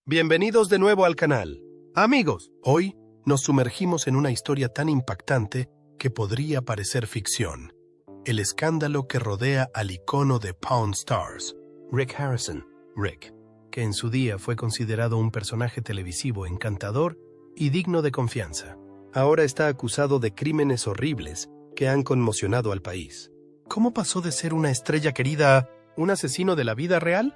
Bienvenidos de nuevo al canal. Amigos, hoy nos sumergimos en una historia tan impactante que podría parecer ficción. El escándalo que rodea al icono de Pawn Stars, Rick Harrison. Rick, que en su día fue considerado un personaje televisivo encantador y digno de confianza, ahora está acusado de crímenes horribles que han conmocionado al país. ¿Cómo pasó de ser una estrella querida a un asesino de la vida real?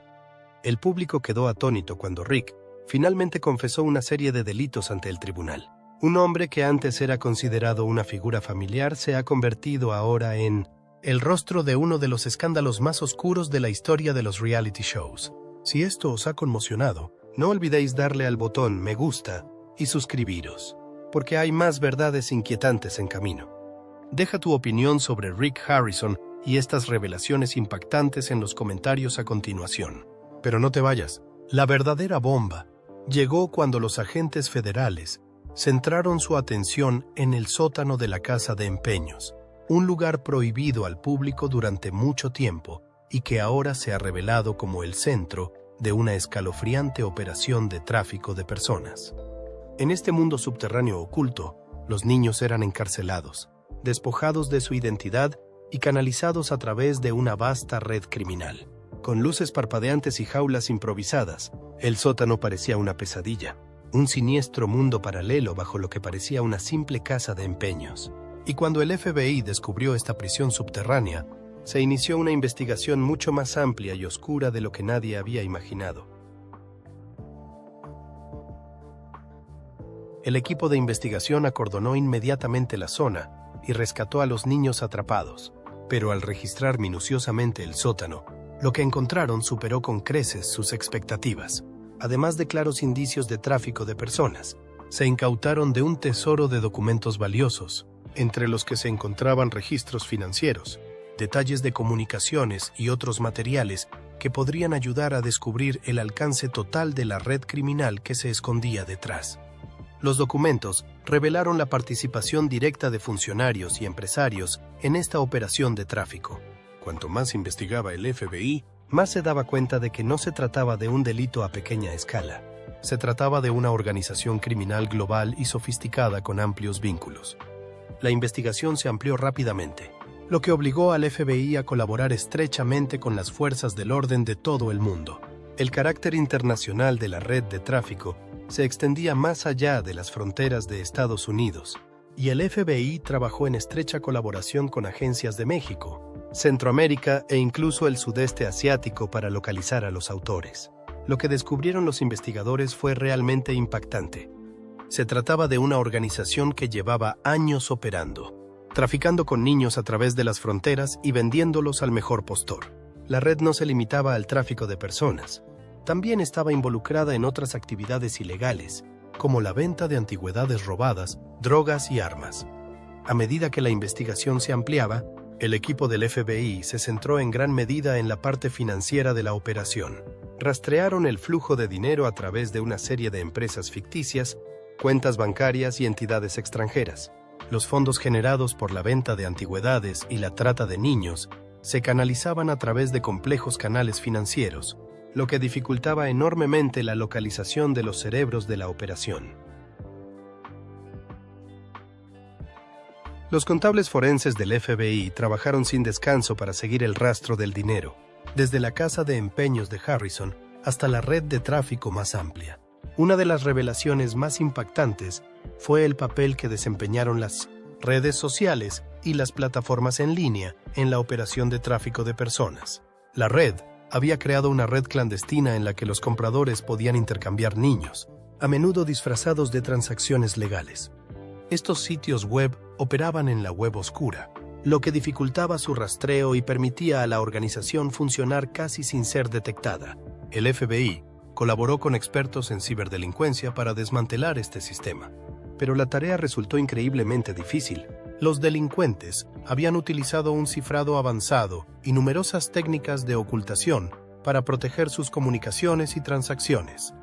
El público quedó atónito cuando Rick finalmente confesó una serie de delitos ante el tribunal. Un hombre que antes era considerado una figura familiar se ha convertido ahora en el rostro de uno de los escándalos más oscuros de la historia de los reality shows. Si esto os ha conmocionado, no olvidéis darle al botón me gusta y suscribiros, porque hay más verdades inquietantes en camino. Deja tu opinión sobre Rick Harrison y estas revelaciones impactantes en los comentarios a continuación. Pero no te vayas. La verdadera bomba llegó cuando los agentes federales centraron su atención en el sótano de la casa de empeños, un lugar prohibido al público durante mucho tiempo y que ahora se ha revelado como el centro de una escalofriante operación de tráfico de personas. En este mundo subterráneo oculto, los niños eran encarcelados, despojados de su identidad y canalizados a través de una vasta red criminal. Con luces parpadeantes y jaulas improvisadas, el sótano parecía una pesadilla, un siniestro mundo paralelo bajo lo que parecía una simple casa de empeños. Y cuando el FBI descubrió esta prisión subterránea, se inició una investigación mucho más amplia y oscura de lo que nadie había imaginado. El equipo de investigación acordonó inmediatamente la zona y rescató a los niños atrapados, pero al registrar minuciosamente el sótano, lo que encontraron superó con creces sus expectativas. Además de claros indicios de tráfico de personas, se incautaron de un tesoro de documentos valiosos, entre los que se encontraban registros financieros, detalles de comunicaciones y otros materiales que podrían ayudar a descubrir el alcance total de la red criminal que se escondía detrás. Los documentos revelaron la participación directa de funcionarios y empresarios en esta operación de tráfico. Cuanto más investigaba el FBI, más se daba cuenta de que no se trataba de un delito a pequeña escala. Se trataba de una organización criminal global y sofisticada con amplios vínculos. La investigación se amplió rápidamente, lo que obligó al FBI a colaborar estrechamente con las fuerzas del orden de todo el mundo. El carácter internacional de la red de tráfico se extendía más allá de las fronteras de Estados Unidos, y el FBI trabajó en estrecha colaboración con agencias de México, Centroamérica e incluso el sudeste asiático para localizar a los autores. Lo que descubrieron los investigadores fue realmente impactante. Se trataba de una organización que llevaba años operando, traficando con niños a través de las fronteras y vendiéndolos al mejor postor. La red no se limitaba al tráfico de personas. También estaba involucrada en otras actividades ilegales, como la venta de antigüedades robadas, drogas y armas. A medida que la investigación se ampliaba, el equipo del FBI se centró en gran medida en la parte financiera de la operación. Rastrearon el flujo de dinero a través de una serie de empresas ficticias, cuentas bancarias y entidades extranjeras. Los fondos generados por la venta de antigüedades y la trata de niños se canalizaban a través de complejos canales financieros, lo que dificultaba enormemente la localización de los cerebros de la operación. Los contables forenses del FBI trabajaron sin descanso para seguir el rastro del dinero, desde la casa de empeños de Harrison hasta la red de tráfico más amplia. Una de las revelaciones más impactantes fue el papel que desempeñaron las redes sociales y las plataformas en línea en la operación de tráfico de personas. La red había creado una red clandestina en la que los compradores podían intercambiar niños, a menudo disfrazados de transacciones legales. Estos sitios web operaban en la web oscura, lo que dificultaba su rastreo y permitía a la organización funcionar casi sin ser detectada. El FBI colaboró con expertos en ciberdelincuencia para desmantelar este sistema, pero la tarea resultó increíblemente difícil. Los delincuentes habían utilizado un cifrado avanzado y numerosas técnicas de ocultación para proteger sus comunicaciones y transacciones.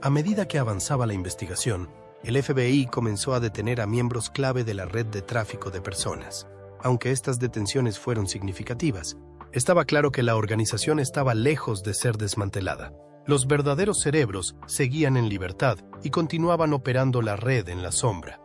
A medida que avanzaba la investigación, el FBI comenzó a detener a miembros clave de la red de tráfico de personas. Aunque estas detenciones fueron significativas, estaba claro que la organización estaba lejos de ser desmantelada. Los verdaderos cerebros seguían en libertad y continuaban operando la red en la sombra.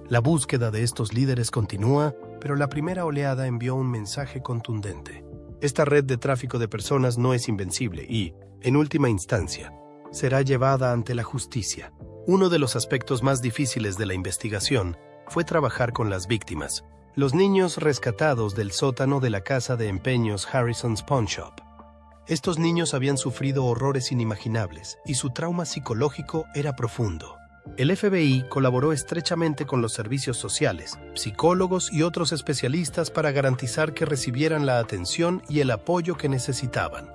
La búsqueda de estos líderes continúa, pero la primera oleada envió un mensaje contundente. Esta red de tráfico de personas no es invencible y, en última instancia, será llevada ante la justicia. Uno de los aspectos más difíciles de la investigación fue trabajar con las víctimas, los niños rescatados del sótano de la casa de empeños Harrison's Pawn Shop. Estos niños habían sufrido horrores inimaginables y su trauma psicológico era profundo. El FBI colaboró estrechamente con los servicios sociales, psicólogos y otros especialistas para garantizar que recibieran la atención y el apoyo que necesitaban.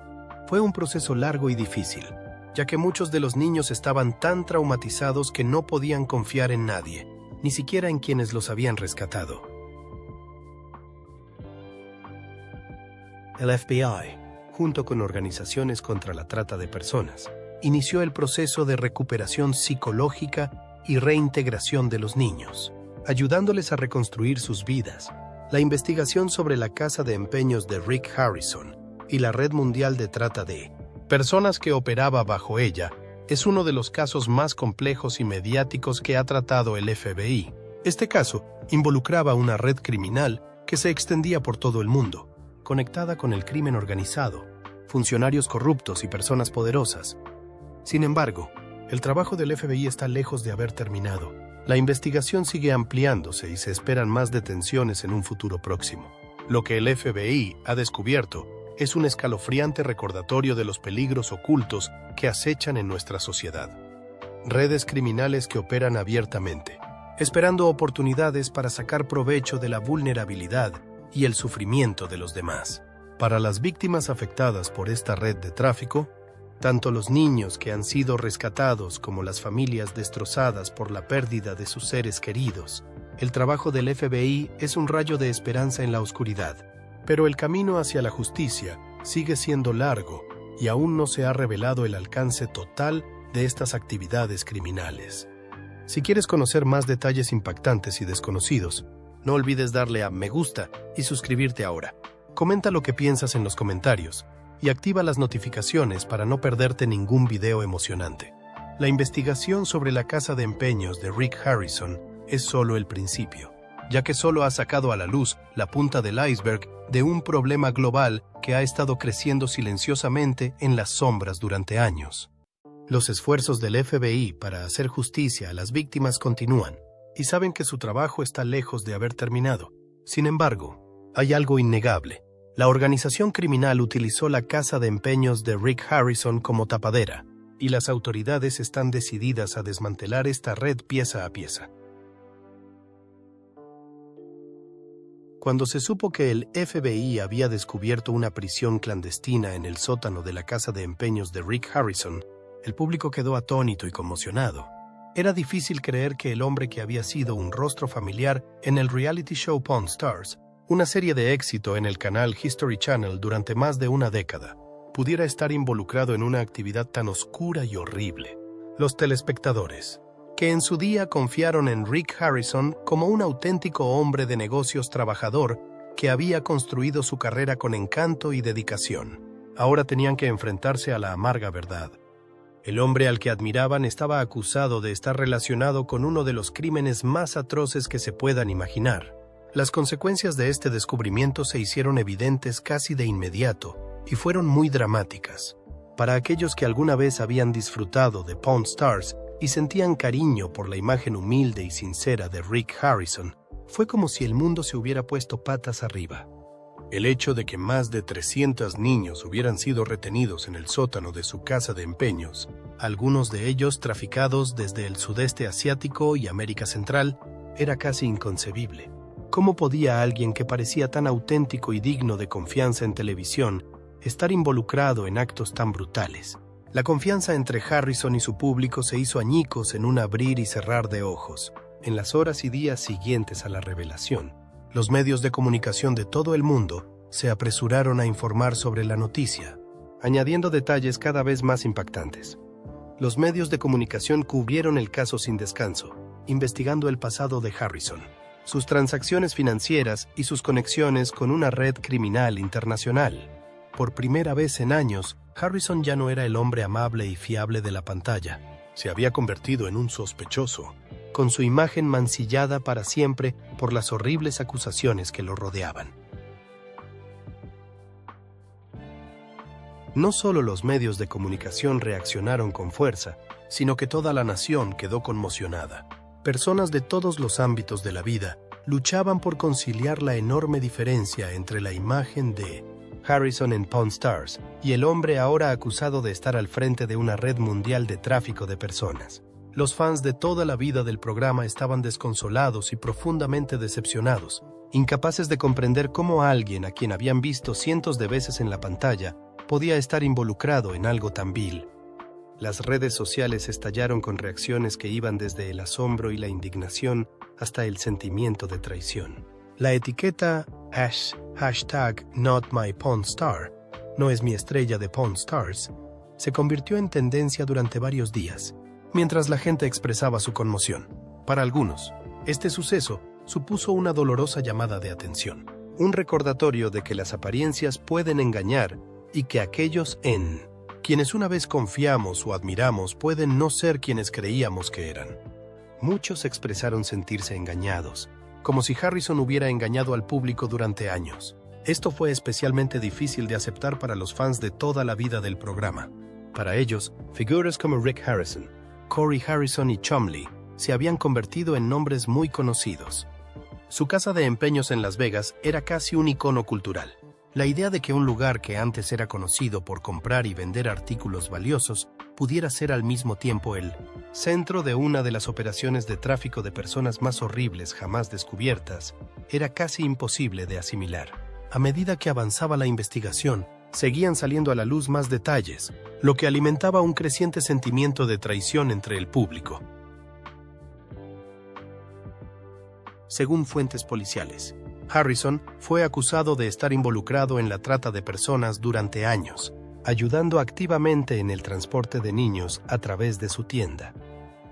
Fue un proceso largo y difícil, ya que muchos de los niños estaban tan traumatizados que no podían confiar en nadie, ni siquiera en quienes los habían rescatado. El FBI, junto con organizaciones contra la trata de personas, inició el proceso de recuperación psicológica y reintegración de los niños, ayudándoles a reconstruir sus vidas. La investigación sobre la casa de empeños de Rick Harrison y la red mundial de trata de personas que operaba bajo ella es uno de los casos más complejos y mediáticos que ha tratado el FBI. Este caso involucraba una red criminal que se extendía por todo el mundo, conectada con el crimen organizado, funcionarios corruptos y personas poderosas. Sin embargo, el trabajo del FBI está lejos de haber terminado. La investigación sigue ampliándose y se esperan más detenciones en un futuro próximo. Lo que el FBI ha descubierto es un escalofriante recordatorio de los peligros ocultos que acechan en nuestra sociedad. Redes criminales que operan abiertamente, esperando oportunidades para sacar provecho de la vulnerabilidad y el sufrimiento de los demás. Para las víctimas afectadas por esta red de tráfico, tanto los niños que han sido rescatados como las familias destrozadas por la pérdida de sus seres queridos, el trabajo del FBI es un rayo de esperanza en la oscuridad. Pero el camino hacia la justicia sigue siendo largo y aún no se ha revelado el alcance total de estas actividades criminales. Si quieres conocer más detalles impactantes y desconocidos, no olvides darle a me gusta y suscribirte ahora. Comenta lo que piensas en los comentarios y activa las notificaciones para no perderte ningún video emocionante. La investigación sobre la casa de empeños de Rick Harrison es solo el principio, ya que solo ha sacado a la luz la punta del iceberg de un problema global que ha estado creciendo silenciosamente en las sombras durante años. Los esfuerzos del FBI para hacer justicia a las víctimas continúan, y saben que su trabajo está lejos de haber terminado. Sin embargo, hay algo innegable. La organización criminal utilizó la casa de empeños de Rick Harrison como tapadera, y las autoridades están decididas a desmantelar esta red pieza a pieza. Cuando se supo que el FBI había descubierto una prisión clandestina en el sótano de la casa de empeños de Rick Harrison, el público quedó atónito y conmocionado. Era difícil creer que el hombre que había sido un rostro familiar en el reality show Pawn Stars, una serie de éxito en el canal History Channel durante más de una década, pudiera estar involucrado en una actividad tan oscura y horrible. Los telespectadores, que en su día confiaron en Rick Harrison como un auténtico hombre de negocios trabajador que había construido su carrera con encanto y dedicación, ahora tenían que enfrentarse a la amarga verdad. El hombre al que admiraban estaba acusado de estar relacionado con uno de los crímenes más atroces que se puedan imaginar. Las consecuencias de este descubrimiento se hicieron evidentes casi de inmediato y fueron muy dramáticas. Para aquellos que alguna vez habían disfrutado de Pawn Stars y sentían cariño por la imagen humilde y sincera de Rick Harrison, fue como si el mundo se hubiera puesto patas arriba. El hecho de que más de 300 niños hubieran sido retenidos en el sótano de su casa de empeños, algunos de ellos traficados desde el sudeste asiático y América Central, era casi inconcebible. ¿Cómo podía alguien que parecía tan auténtico y digno de confianza en televisión estar involucrado en actos tan brutales? La confianza entre Harrison y su público se hizo añicos en un abrir y cerrar de ojos, en las horas y días siguientes a la revelación. Los medios de comunicación de todo el mundo se apresuraron a informar sobre la noticia, añadiendo detalles cada vez más impactantes. Los medios de comunicación cubrieron el caso sin descanso, investigando el pasado de Harrison, sus transacciones financieras y sus conexiones con una red criminal internacional. Por primera vez en años, Harrison ya no era el hombre amable y fiable de la pantalla. Se había convertido en un sospechoso, con su imagen mancillada para siempre por las horribles acusaciones que lo rodeaban. No solo los medios de comunicación reaccionaron con fuerza, sino que toda la nación quedó conmocionada. Personas de todos los ámbitos de la vida luchaban por conciliar la enorme diferencia entre la imagen de Harrison en Pawn Stars y el hombre ahora acusado de estar al frente de una red mundial de tráfico de personas. Los fans de toda la vida del programa estaban desconsolados y profundamente decepcionados, incapaces de comprender cómo alguien a quien habían visto cientos de veces en la pantalla podía estar involucrado en algo tan vil. Las redes sociales estallaron con reacciones que iban desde el asombro y la indignación hasta el sentimiento de traición. La etiqueta #NotMyPawnStar, no es mi estrella de Pawn Stars, se convirtió en tendencia durante varios días, mientras la gente expresaba su conmoción. Para algunos, este suceso supuso una dolorosa llamada de atención, un recordatorio de que las apariencias pueden engañar y que aquellos en quienes una vez confiamos o admiramos pueden no ser quienes creíamos que eran. Muchos expresaron sentirse engañados, como si Harrison hubiera engañado al público durante años. Esto fue especialmente difícil de aceptar para los fans de toda la vida del programa. Para ellos, figuras como Rick Harrison, Corey Harrison y Chumlee se habían convertido en nombres muy conocidos. Su casa de empeños en Las Vegas era casi un icono cultural. La idea de que un lugar que antes era conocido por comprar y vender artículos valiosos pudiera ser al mismo tiempo el centro de una de las operaciones de tráfico de personas más horribles jamás descubiertas era casi imposible de asimilar. A medida que avanzaba la investigación, seguían saliendo a la luz más detalles, lo que alimentaba un creciente sentimiento de traición entre el público. Según fuentes policiales, Harrison fue acusado de estar involucrado en la trata de personas durante años, ayudando activamente en el transporte de niños a través de su tienda.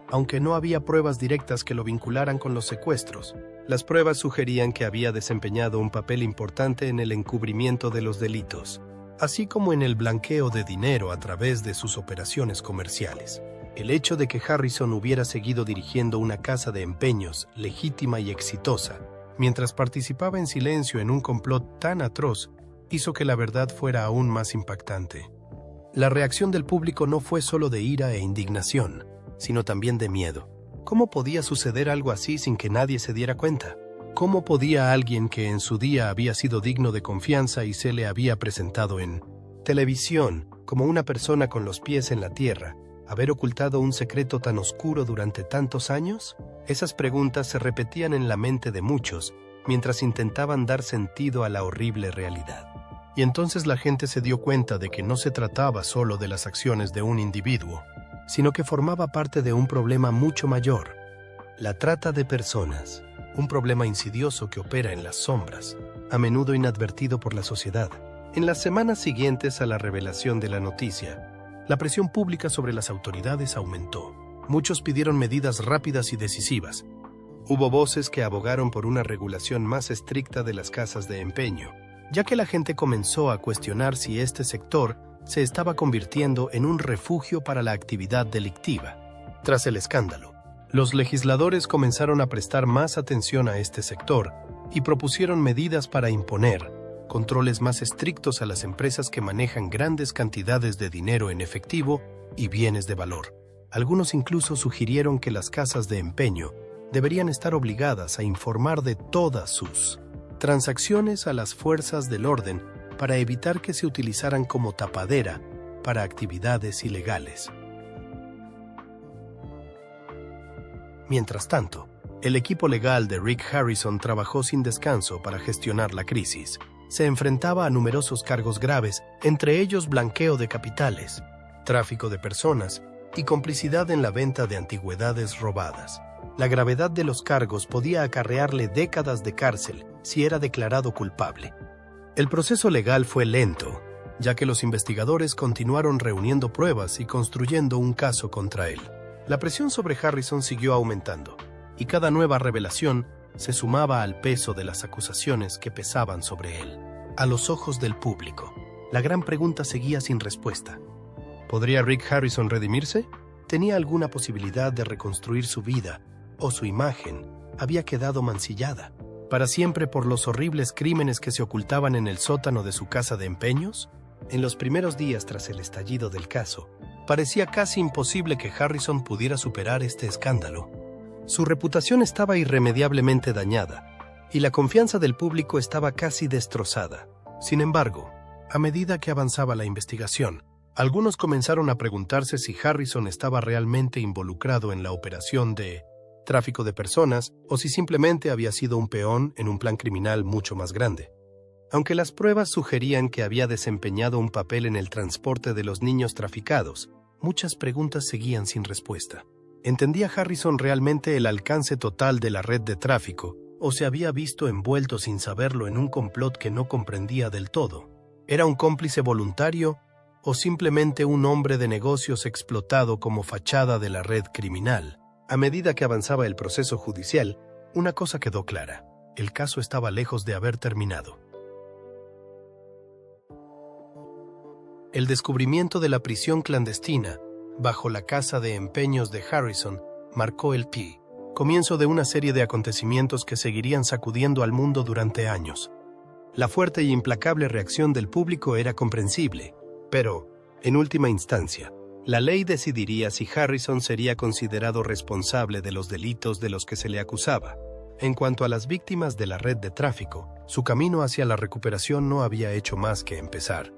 Aunque no había pruebas directas que lo vincularan con los secuestros, las pruebas sugerían que había desempeñado un papel importante en el encubrimiento de los delitos, así como en el blanqueo de dinero a través de sus operaciones comerciales. El hecho de que Harrison hubiera seguido dirigiendo una casa de empeños legítima y exitosa, mientras participaba en silencio en un complot tan atroz, hizo que la verdad fuera aún más impactante. La reacción del público no fue solo de ira e indignación, sino también de miedo. ¿Cómo podía suceder algo así sin que nadie se diera cuenta? ¿Cómo podía alguien que en su día había sido digno de confianza y se le había presentado en televisión como una persona con los pies en la tierra, haber ocultado un secreto tan oscuro durante tantos años? Esas preguntas se repetían en la mente de muchos mientras intentaban dar sentido a la horrible realidad. Y entonces la gente se dio cuenta de que no se trataba solo de las acciones de un individuo, sino que formaba parte de un problema mucho mayor: la trata de personas, un problema insidioso que opera en las sombras, a menudo inadvertido por la sociedad. En las semanas siguientes a la revelación de la noticia, la presión pública sobre las autoridades aumentó. Muchos pidieron medidas rápidas y decisivas. Hubo voces que abogaron por una regulación más estricta de las casas de empeño, ya que la gente comenzó a cuestionar si este sector se estaba convirtiendo en un refugio para la actividad delictiva. Tras el escándalo, los legisladores comenzaron a prestar más atención a este sector y propusieron medidas para imponer controles más estrictos a las empresas que manejan grandes cantidades de dinero en efectivo y bienes de valor. Algunos incluso sugirieron que las casas de empeño deberían estar obligadas a informar de todas sus transacciones a las fuerzas del orden para evitar que se utilizaran como tapadera para actividades ilegales. Mientras tanto, el equipo legal de Rick Harrison trabajó sin descanso para gestionar la crisis. Se enfrentaba a numerosos cargos graves, entre ellos blanqueo de capitales, tráfico de personas y complicidad en la venta de antigüedades robadas. La gravedad de los cargos podía acarrearle décadas de cárcel si era declarado culpable. El proceso legal fue lento, ya que los investigadores continuaron reuniendo pruebas y construyendo un caso contra él. La presión sobre Harrison siguió aumentando, y cada nueva revelación se sumaba al peso de las acusaciones que pesaban sobre él. A los ojos del público, La gran pregunta seguía sin respuesta. ¿Podría Rick Harrison redimirse? ¿Tenía alguna posibilidad de reconstruir su vida o su imagen había quedado mancillada para siempre por los horribles crímenes que se ocultaban en el sótano de su casa de empeños? En los primeros días tras el estallido del caso, parecía casi imposible que Harrison pudiera superar este escándalo. Su reputación estaba irremediablemente dañada y la confianza del público estaba casi destrozada. Sin embargo, a medida que avanzaba la investigación, algunos comenzaron a preguntarse si Harrison estaba realmente involucrado en la operación de tráfico de personas o si simplemente había sido un peón en un plan criminal mucho más grande. Aunque las pruebas sugerían que había desempeñado un papel en el transporte de los niños traficados, muchas preguntas seguían sin respuesta. ¿Entendía Harrison realmente el alcance total de la red de tráfico o se había visto envuelto sin saberlo en un complot que no comprendía del todo? ¿Era un cómplice voluntario o simplemente un hombre de negocios explotado como fachada de la red criminal? A medida que avanzaba el proceso judicial, una cosa quedó clara: el caso estaba lejos de haber terminado. El descubrimiento de la prisión clandestina bajo la casa de empeños de Harrison marcó el comienzo de una serie de acontecimientos que seguirían sacudiendo al mundo durante años. La fuerte y implacable reacción del público era comprensible, pero, en última instancia, la ley decidiría si Harrison sería considerado responsable de los delitos de los que se le acusaba. En cuanto a las víctimas de la red de tráfico, su camino hacia la recuperación no había hecho más que empezar.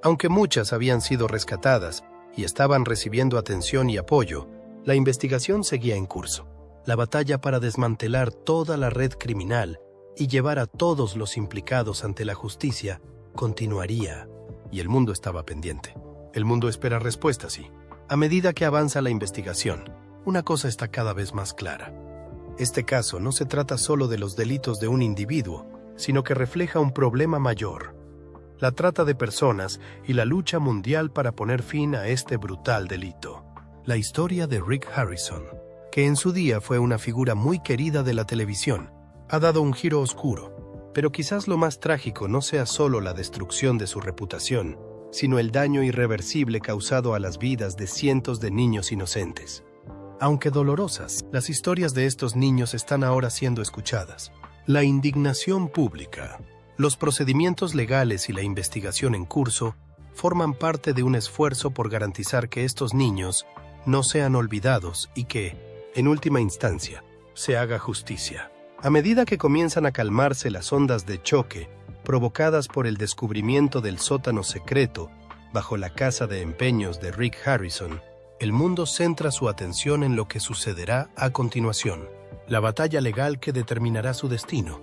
Aunque muchas habían sido rescatadas y estaban recibiendo atención y apoyo, la investigación seguía en curso. La batalla para desmantelar toda la red criminal y llevar a todos los implicados ante la justicia continuaría, y el mundo estaba pendiente. El mundo espera respuestas, sí. A medida que avanza la investigación, una cosa está cada vez más clara. Este caso no se trata solo de los delitos de un individuo, sino que refleja un problema mayor: la trata de personas y la lucha mundial para poner fin a este brutal delito. La historia de Rick Harrison, que en su día fue una figura muy querida de la televisión, ha dado un giro oscuro, pero quizás lo más trágico no sea solo la destrucción de su reputación, sino el daño irreversible causado a las vidas de cientos de niños inocentes. Aunque dolorosas, las historias de estos niños están ahora siendo escuchadas. La indignación pública, los procedimientos legales y la investigación en curso forman parte de un esfuerzo por garantizar que estos niños no sean olvidados y que, en última instancia, se haga justicia. A medida que comienzan a calmarse las ondas de choque provocadas por el descubrimiento del sótano secreto bajo la casa de empeños de Rick Harrison, el mundo centra su atención en lo que sucederá a continuación, la batalla legal que determinará su destino.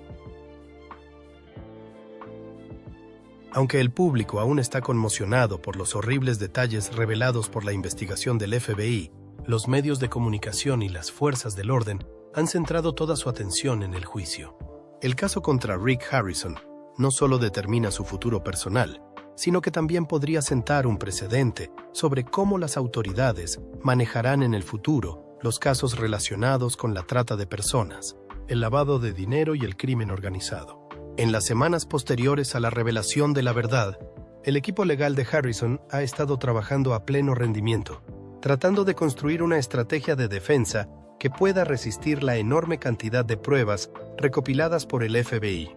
Aunque el público aún está conmocionado por los horribles detalles revelados por la investigación del FBI, los medios de comunicación y las fuerzas del orden han centrado toda su atención en el juicio. El caso contra Rick Harrison no solo determina su futuro personal, sino que también podría sentar un precedente sobre cómo las autoridades manejarán en el futuro los casos relacionados con la trata de personas, el lavado de dinero y el crimen organizado. En las semanas posteriores a la revelación de la verdad, el equipo legal de Harrison ha estado trabajando a pleno rendimiento, tratando de construir una estrategia de defensa que pueda resistir la enorme cantidad de pruebas recopiladas por el FBI.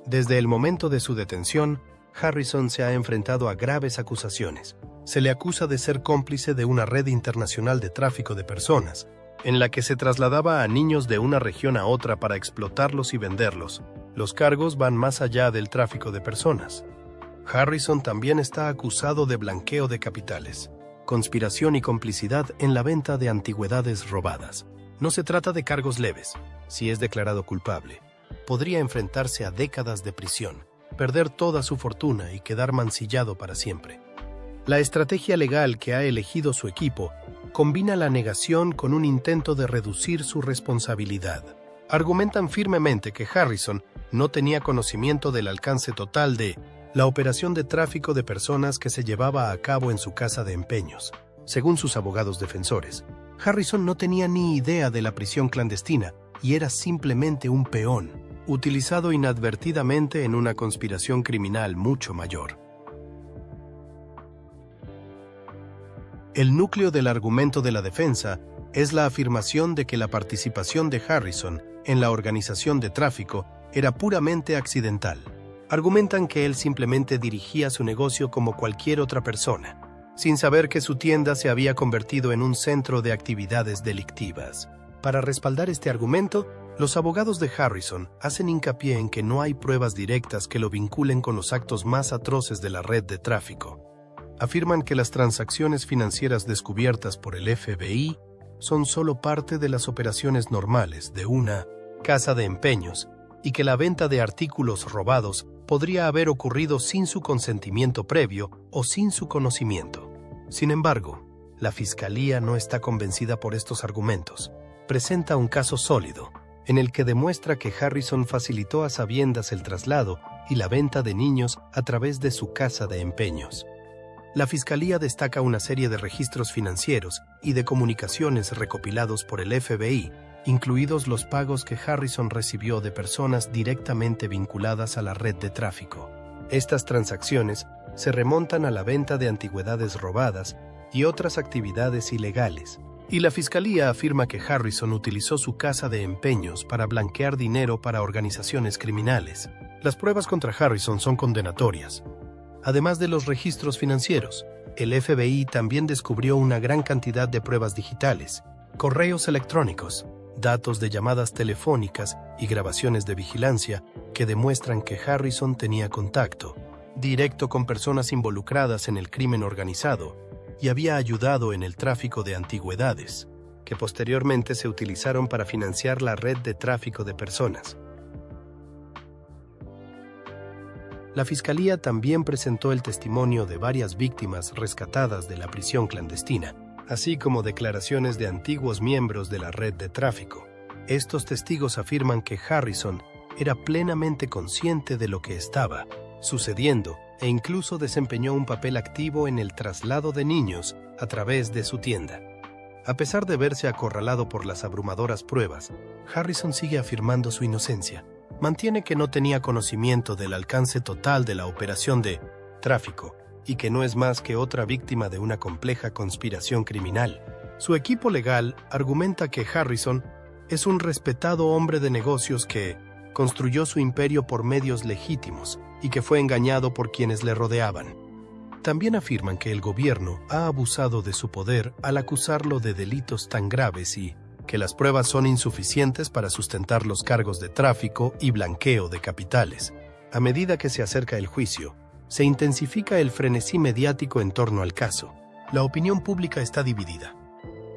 Desde el momento de su detención, Harrison se ha enfrentado a graves acusaciones. Se le acusa de ser cómplice de una red internacional de tráfico de personas, en la que se trasladaba a niños de una región a otra para explotarlos y venderlos. Los cargos van más allá del tráfico de personas. Harrison también está acusado de blanqueo de capitales, conspiración y complicidad en la venta de antigüedades robadas. No se trata de cargos leves. Si es declarado culpable, podría enfrentarse a décadas de prisión, perder toda su fortuna y quedar mancillado para siempre. La estrategia legal que ha elegido su equipo combina la negación con un intento de reducir su responsabilidad. Argumentan firmemente que Harrison no tenía conocimiento del alcance total de la operación de tráfico de personas que se llevaba a cabo en su casa de empeños. Según sus abogados defensores, Harrison no tenía ni idea de la prisión clandestina y era simplemente un peón, utilizado inadvertidamente en una conspiración criminal mucho mayor. El núcleo del argumento de la defensa es la afirmación de que la participación de Harrison en la organización de tráfico era puramente accidental. Argumentan que él simplemente dirigía su negocio como cualquier otra persona, sin saber que su tienda se había convertido en un centro de actividades delictivas. Para respaldar este argumento, los abogados de Harrison hacen hincapié en que no hay pruebas directas que lo vinculen con los actos más atroces de la red de tráfico. Afirman que las transacciones financieras descubiertas por el FBI son solo parte de las operaciones normales de una casa de empeños y que la venta de artículos robados podría haber ocurrido sin su consentimiento previo o sin su conocimiento. Sin embargo, la Fiscalía no está convencida por estos argumentos. Presenta un caso sólido, en el que demuestra que Harrison facilitó a sabiendas el traslado y la venta de niños a través de su casa de empeños. La Fiscalía destaca una serie de registros financieros y de comunicaciones recopilados por el FBI, incluidos los pagos que Harrison recibió de personas directamente vinculadas a la red de tráfico. Estas transacciones se remontan a la venta de antigüedades robadas y otras actividades ilegales, y la Fiscalía afirma que Harrison utilizó su casa de empeños para blanquear dinero para organizaciones criminales. Las pruebas contra Harrison son condenatorias. Además de los registros financieros, el FBI también descubrió una gran cantidad de pruebas digitales, correos electrónicos, datos de llamadas telefónicas y grabaciones de vigilancia que demuestran que Harrison tenía contacto directo con personas involucradas en el crimen organizado y había ayudado en el tráfico de antigüedades, que posteriormente se utilizaron para financiar la red de tráfico de personas. La Fiscalía también presentó el testimonio de varias víctimas rescatadas de la prisión clandestina, así como declaraciones de antiguos miembros de la red de tráfico. Estos testigos afirman que Harrison era plenamente consciente de lo que estaba sucediendo e incluso desempeñó un papel activo en el traslado de niños a través de su tienda. A pesar de verse acorralado por las abrumadoras pruebas, Harrison sigue afirmando su inocencia. Mantiene que no tenía conocimiento del alcance total de la operación de tráfico y que no es más que otra víctima de una compleja conspiración criminal. Su equipo legal argumenta que Harrison es un respetado hombre de negocios que construyó su imperio por medios legítimos y que fue engañado por quienes le rodeaban. También afirman que el gobierno ha abusado de su poder al acusarlo de delitos tan graves y que las pruebas son insuficientes para sustentar los cargos de tráfico y blanqueo de capitales. A medida que se acerca el juicio, se intensifica el frenesí mediático en torno al caso. La opinión pública está dividida.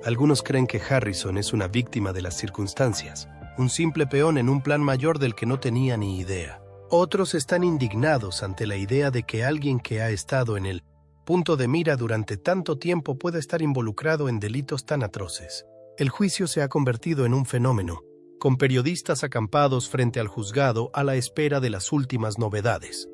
Algunos creen que Harrison es una víctima de las circunstancias, un simple peón en un plan mayor del que no tenía ni idea. Otros están indignados ante la idea de que alguien que ha estado en el punto de mira durante tanto tiempo pueda estar involucrado en delitos tan atroces. El juicio se ha convertido en un fenómeno, con periodistas acampados frente al juzgado a la espera de las últimas novedades.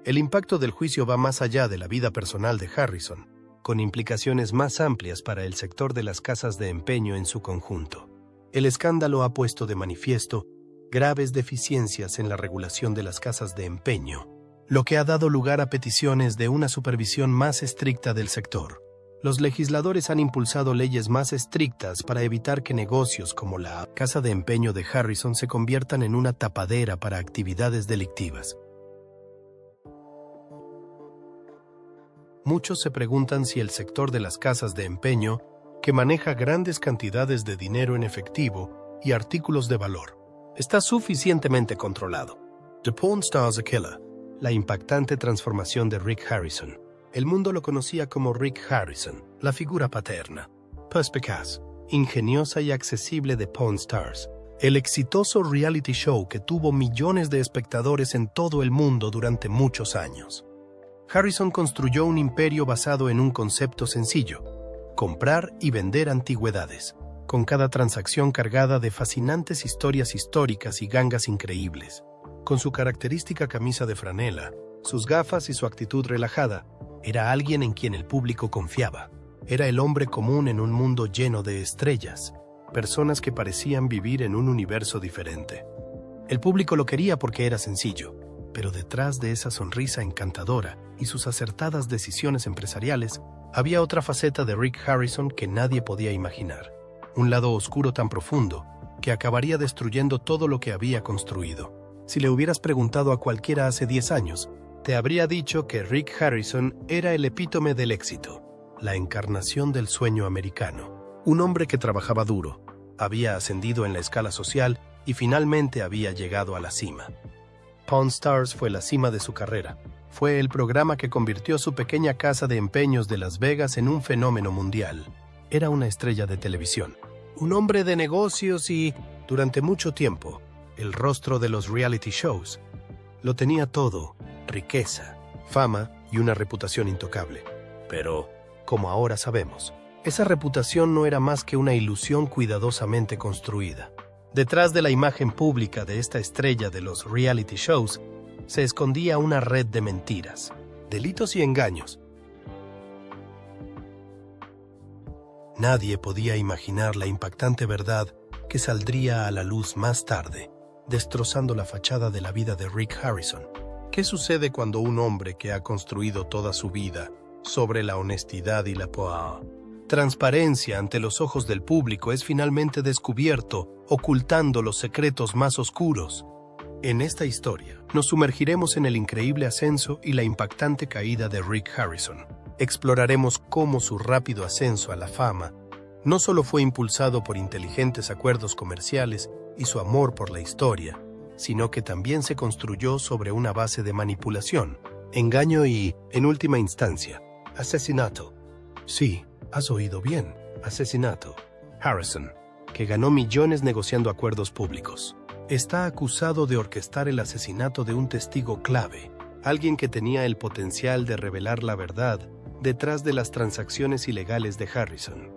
El impacto del juicio va más allá de la vida personal de Harrison, con implicaciones más amplias para el sector de las casas de empeño en su conjunto. El escándalo ha puesto de manifiesto graves deficiencias en la regulación de las casas de empeño, lo que ha dado lugar a peticiones de una supervisión más estricta del sector. Los legisladores han impulsado leyes más estrictas para evitar que negocios como la casa de empeño de Harrison se conviertan en una tapadera para actividades delictivas. Muchos se preguntan si el sector de las casas de empeño, que maneja grandes cantidades de dinero en efectivo y artículos de valor, está suficientemente controlado. The Pawn Stars a Killer, la impactante transformación de Rick Harrison. El mundo lo conocía como Rick Harrison, la figura paterna, perspicaz, ingeniosa y accesible de Pawn Stars, el exitoso reality show que tuvo millones de espectadores en todo el mundo durante muchos años. Harrison construyó un imperio basado en un concepto sencillo: comprar y vender antigüedades, con cada transacción cargada de fascinantes historias históricas y gangas increíbles. Con su característica camisa de franela, sus gafas y su actitud relajada, era alguien en quien el público confiaba. Era el hombre común en un mundo lleno de estrellas, personas que parecían vivir en un universo diferente. El público lo quería porque era sencillo, pero detrás de esa sonrisa encantadora y sus acertadas decisiones empresariales había otra faceta de Rick Harrison que nadie podía imaginar. Un lado oscuro tan profundo que acabaría destruyendo todo lo que había construido. Si le hubieras preguntado a cualquiera hace 10 años, te habría dicho que Rick Harrison era el epítome del éxito, la encarnación del sueño americano. Un hombre que trabajaba duro, había ascendido en la escala social y finalmente había llegado a la cima. Pawn Stars fue la cima de su carrera. Fue el programa que convirtió su pequeña casa de empeños de Las Vegas en un fenómeno mundial. Era una estrella de televisión, un hombre de negocios y, durante mucho tiempo, el rostro de los reality shows. Lo tenía todo: riqueza, fama y una reputación intocable. Pero, como ahora sabemos, esa reputación no era más que una ilusión cuidadosamente construida. Detrás de la imagen pública de esta estrella de los reality shows, se escondía una red de mentiras, delitos y engaños. Nadie podía imaginar la impactante verdad que saldría a la luz más tarde, destrozando la fachada de la vida de Rick Harrison. ¿Qué sucede cuando un hombre que ha construido toda su vida sobre la honestidad y la transparencia ante los ojos del público es finalmente descubierto, ocultando los secretos más oscuros? En esta historia, nos sumergiremos en el increíble ascenso y la impactante caída de Rick Harrison. Exploraremos cómo su rápido ascenso a la fama no solo fue impulsado por inteligentes acuerdos comerciales y su amor por la historia, sino que también se construyó sobre una base de manipulación, engaño y, en última instancia, asesinato. Sí, has oído bien, asesinato. Harrison, que ganó millones negociando acuerdos públicos, está acusado de orquestar el asesinato de un testigo clave, alguien que tenía el potencial de revelar la verdad detrás de las transacciones ilegales de Harrison.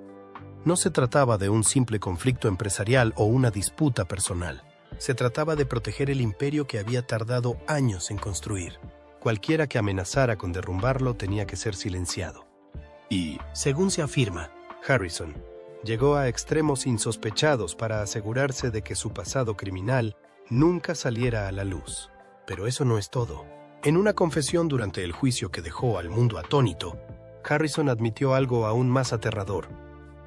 No se trataba de un simple conflicto empresarial o una disputa personal. Se trataba de proteger el imperio que había tardado años en construir. Cualquiera que amenazara con derrumbarlo tenía que ser silenciado. Y, según se afirma, Harrison llegó a extremos insospechados para asegurarse de que su pasado criminal nunca saliera a la luz. Pero eso no es todo. En una confesión durante el juicio que dejó al mundo atónito, Harrison admitió algo aún más aterrador: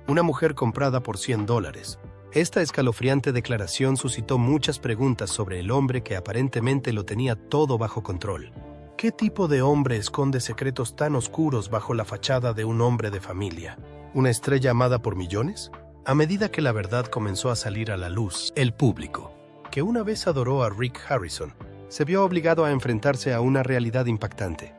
una mujer comprada por $100. Esta escalofriante declaración suscitó muchas preguntas sobre el hombre que aparentemente lo tenía todo bajo control. ¿Qué tipo de hombre esconde secretos tan oscuros bajo la fachada de un hombre de familia? ¿Una estrella amada por millones? A medida que la verdad comenzó a salir a la luz, el público, que una vez adoró a Rick Harrison, se vio obligado a enfrentarse a una realidad impactante.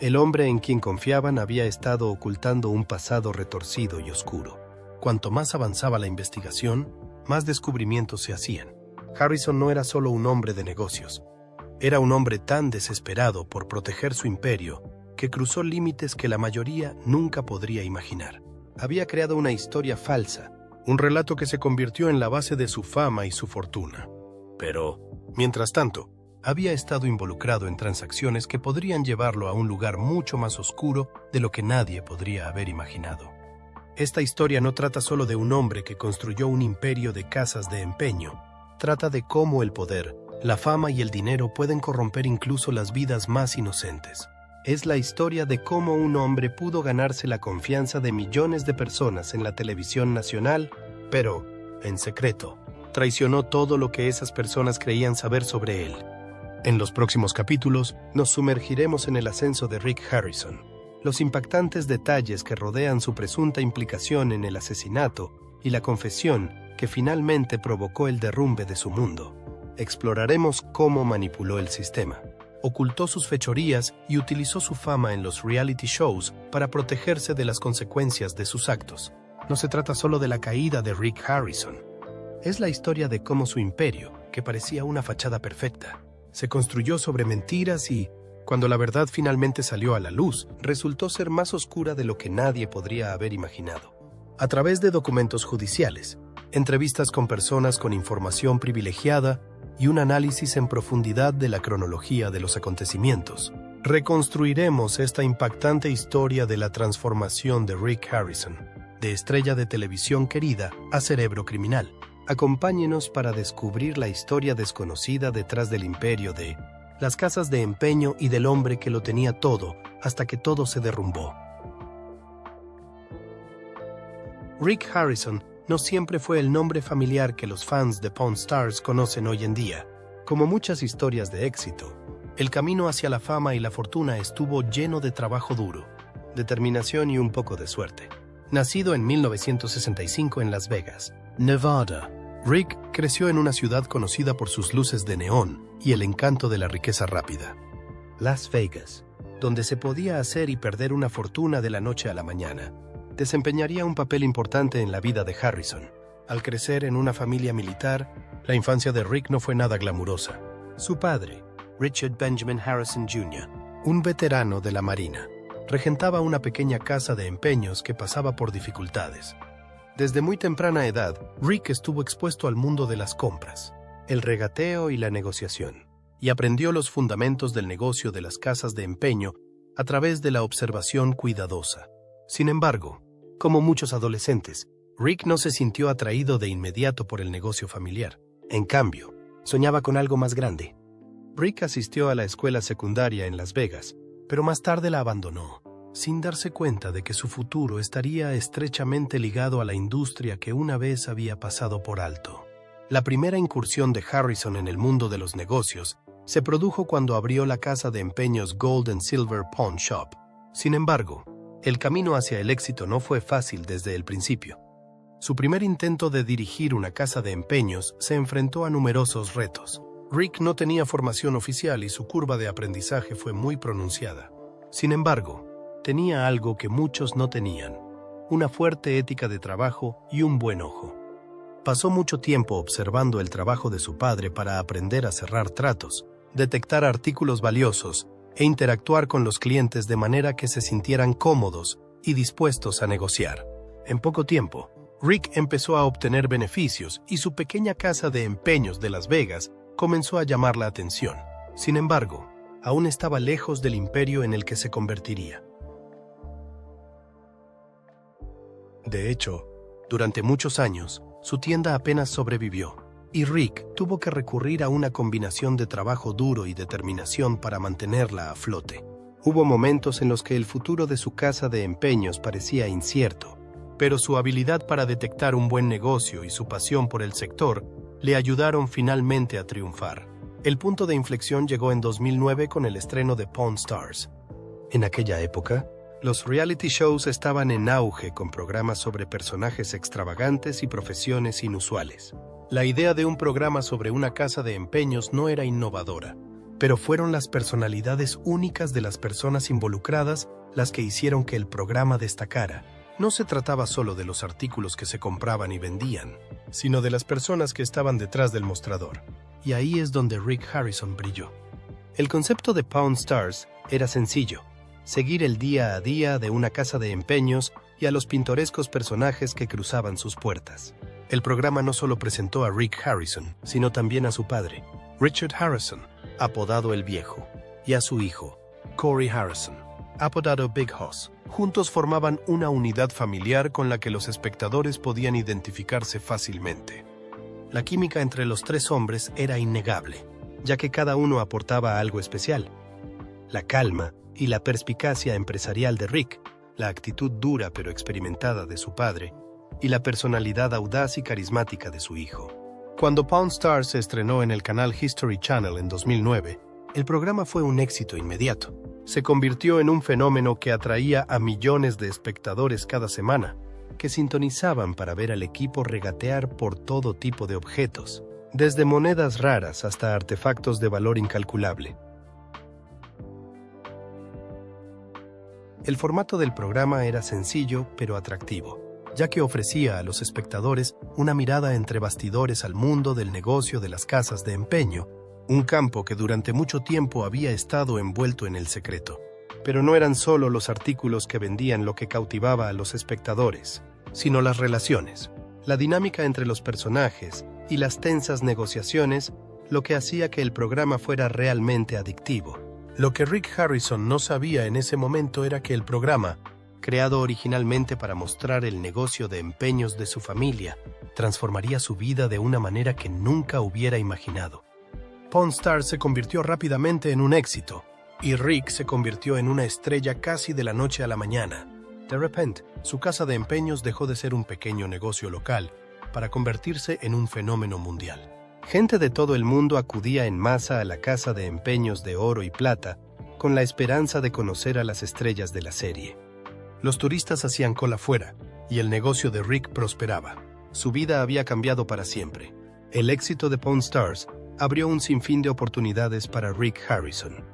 El hombre en quien confiaban había estado ocultando un pasado retorcido y oscuro. Cuanto más avanzaba la investigación, más descubrimientos se hacían. Harrison no era solo un hombre de negocios. Era un hombre tan desesperado por proteger su imperio que cruzó límites que la mayoría nunca podría imaginar. Había creado una historia falsa, un relato que se convirtió en la base de su fama y su fortuna. Pero, mientras tanto, había estado involucrado en transacciones que podrían llevarlo a un lugar mucho más oscuro de lo que nadie podría haber imaginado. Esta historia no trata solo de un hombre que construyó un imperio de casas de empeño. Trata de cómo el poder, la fama y el dinero pueden corromper incluso las vidas más inocentes. Es la historia de cómo un hombre pudo ganarse la confianza de millones de personas en la televisión nacional, pero, en secreto, traicionó todo lo que esas personas creían saber sobre él. En los próximos capítulos, nos sumergiremos en el ascenso de Rick Harrison, los impactantes detalles que rodean su presunta implicación en el asesinato y la confesión que finalmente provocó el derrumbe de su mundo. Exploraremos cómo manipuló el sistema, ocultó sus fechorías y utilizó su fama en los reality shows para protegerse de las consecuencias de sus actos. No se trata solo de la caída de Rick Harrison. Es la historia de cómo su imperio, que parecía una fachada perfecta, se construyó sobre mentiras y, cuando la verdad finalmente salió a la luz, resultó ser más oscura de lo que nadie podría haber imaginado. A través de documentos judiciales, entrevistas con personas con información privilegiada y un análisis en profundidad de la cronología de los acontecimientos, reconstruiremos esta impactante historia de la transformación de Rick Harrison, de estrella de televisión querida a cerebro criminal. Acompáñenos para descubrir la historia desconocida detrás del imperio de las casas de empeño y del hombre que lo tenía todo hasta que todo se derrumbó. Rick Harrison no siempre fue el nombre familiar que los fans de Pawn Stars conocen hoy en día. Como muchas historias de éxito, el camino hacia la fama y la fortuna estuvo lleno de trabajo duro, determinación y un poco de suerte. Nacido en 1965 en Las Vegas, Nevada, Rick creció en una ciudad conocida por sus luces de neón y el encanto de la riqueza rápida. Las Vegas, donde se podía hacer y perder una fortuna de la noche a la mañana, desempeñaría un papel importante en la vida de Harrison. Al crecer en una familia militar, la infancia de Rick no fue nada glamurosa. Su padre, Richard Benjamin Harrison Jr., un veterano de la Marina, regentaba una pequeña casa de empeños que pasaba por dificultades. Desde muy temprana edad, Rick estuvo expuesto al mundo de las compras, el regateo y la negociación, y aprendió los fundamentos del negocio de las casas de empeño a través de la observación cuidadosa. Sin embargo, como muchos adolescentes, Rick no se sintió atraído de inmediato por el negocio familiar. En cambio, soñaba con algo más grande. Rick asistió a la escuela secundaria en Las Vegas, pero más tarde la abandonó, sin darse cuenta de que su futuro estaría estrechamente ligado a la industria que una vez había pasado por alto. La primera incursión de Harrison en el mundo de los negocios se produjo cuando abrió la casa de empeños Gold and Silver Pawn Shop. Sin embargo, el camino hacia el éxito no fue fácil desde el principio. Su primer intento de dirigir una casa de empeños se enfrentó a numerosos retos. Rick no tenía formación oficial y su curva de aprendizaje fue muy pronunciada. Sin embargo, tenía algo que muchos no tenían: una fuerte ética de trabajo y un buen ojo. Pasó mucho tiempo observando el trabajo de su padre para aprender a cerrar tratos, detectar artículos valiosos e interactuar con los clientes de manera que se sintieran cómodos y dispuestos a negociar. En poco tiempo, Rick empezó a obtener beneficios y su pequeña casa de empeños de Las Vegas comenzó a llamar la atención. Sin embargo, aún estaba lejos del imperio en el que se convertiría. De hecho, durante muchos años, su tienda apenas sobrevivió, y Rick tuvo que recurrir a una combinación de trabajo duro y determinación para mantenerla a flote. Hubo momentos en los que el futuro de su casa de empeños parecía incierto, pero su habilidad para detectar un buen negocio y su pasión por el sector le ayudaron finalmente a triunfar. El punto de inflexión llegó en 2009 con el estreno de Pawn Stars. En aquella época, los reality shows estaban en auge con programas sobre personajes extravagantes y profesiones inusuales. La idea de un programa sobre una casa de empeños no era innovadora, pero fueron las personalidades únicas de las personas involucradas las que hicieron que el programa destacara. No se trataba solo de los artículos que se compraban y vendían, sino de las personas que estaban detrás del mostrador. Y ahí es donde Rick Harrison brilló. El concepto de Pawn Stars era sencillo: seguir el día a día de una casa de empeños y a los pintorescos personajes que cruzaban sus puertas. El programa no solo presentó a Rick Harrison, sino también a su padre, Richard Harrison, apodado El Viejo, y a su hijo, Corey Harrison, apodado Big Hoss. Juntos formaban una unidad familiar con la que los espectadores podían identificarse fácilmente. La química entre los tres hombres era innegable, ya que cada uno aportaba algo especial. La calma y la perspicacia empresarial de Rick, la actitud dura pero experimentada de su padre, y la personalidad audaz y carismática de su hijo. Cuando Pawn Stars se estrenó en el canal History Channel en 2009, el programa fue un éxito inmediato. Se convirtió en un fenómeno que atraía a millones de espectadores cada semana, que sintonizaban para ver al equipo regatear por todo tipo de objetos, desde monedas raras hasta artefactos de valor incalculable. El formato del programa era sencillo pero atractivo, ya que ofrecía a los espectadores una mirada entre bastidores al mundo del negocio de las casas de empeño, un campo que durante mucho tiempo había estado envuelto en el secreto. Pero no eran solo los artículos que vendían lo que cautivaba a los espectadores, sino las relaciones, la dinámica entre los personajes y las tensas negociaciones, lo que hacía que el programa fuera realmente adictivo. Lo que Rick Harrison no sabía en ese momento era que el programa, creado originalmente para mostrar el negocio de empeños de su familia, transformaría su vida de una manera que nunca hubiera imaginado. Pawn Stars se convirtió rápidamente en un éxito, y Rick se convirtió en una estrella casi de la noche a la mañana. De repente, su casa de empeños dejó de ser un pequeño negocio local para convertirse en un fenómeno mundial. Gente de todo el mundo acudía en masa a la casa de empeños de oro y plata con la esperanza de conocer a las estrellas de la serie. Los turistas hacían cola fuera, y el negocio de Rick prosperaba. Su vida había cambiado para siempre. El éxito de Pawn Stars abrió un sinfín de oportunidades para Rick Harrison.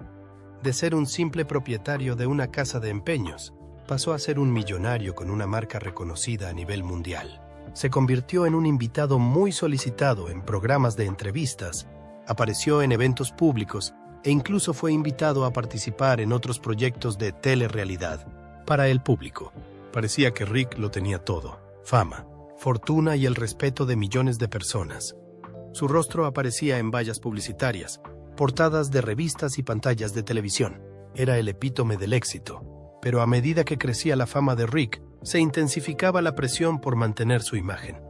De ser un simple propietario de una casa de empeños, pasó a ser un millonario con una marca reconocida a nivel mundial. Se convirtió en un invitado muy solicitado en programas de entrevistas, apareció en eventos públicos e incluso fue invitado a participar en otros proyectos de telerrealidad. Para el público, parecía que Rick lo tenía todo: fama, fortuna y el respeto de millones de personas. Su rostro aparecía en vallas publicitarias, portadas de revistas y pantallas de televisión. Era el epítome del éxito. Pero a medida que crecía la fama de Rick, se intensificaba la presión por mantener su imagen.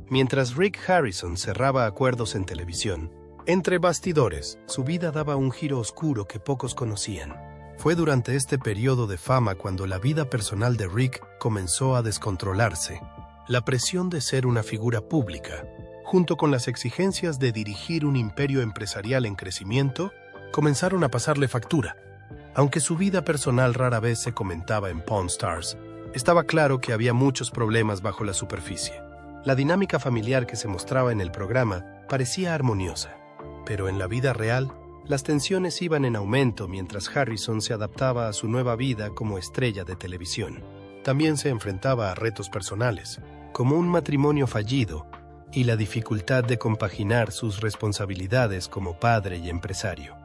Mientras Rick Harrison cerraba acuerdos en televisión, entre bastidores, su vida daba un giro oscuro que pocos conocían. Fue durante este periodo de fama cuando la vida personal de Rick comenzó a descontrolarse. La presión de ser una figura pública, junto con las exigencias de dirigir un imperio empresarial en crecimiento, comenzaron a pasarle factura. Aunque su vida personal rara vez se comentaba en Pawn Stars, estaba claro que había muchos problemas bajo la superficie. La dinámica familiar que se mostraba en el programa parecía armoniosa, pero en la vida real, las tensiones iban en aumento mientras Harrison se adaptaba a su nueva vida como estrella de televisión. También se enfrentaba a retos personales, como un matrimonio fallido y la dificultad de compaginar sus responsabilidades como padre y empresario.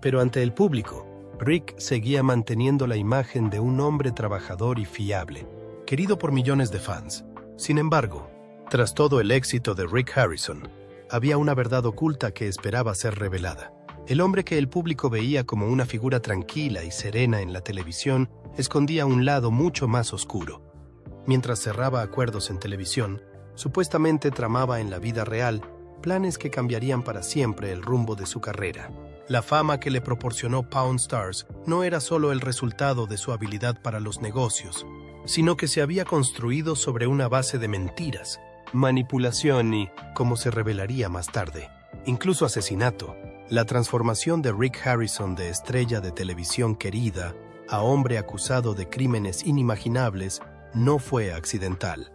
Pero ante el público, Rick seguía manteniendo la imagen de un hombre trabajador y fiable, querido por millones de fans. Sin embargo, tras todo el éxito de Rick Harrison, había una verdad oculta que esperaba ser revelada. El hombre que el público veía como una figura tranquila y serena en la televisión escondía un lado mucho más oscuro. Mientras cerraba acuerdos en televisión, supuestamente tramaba en la vida real planes que cambiarían para siempre el rumbo de su carrera. La fama que le proporcionó Pawn Stars no era solo el resultado de su habilidad para los negocios, sino que se había construido sobre una base de mentiras, manipulación y, como se revelaría más tarde, incluso asesinato. La transformación de Rick Harrison de estrella de televisión querida a hombre acusado de crímenes inimaginables no fue accidental.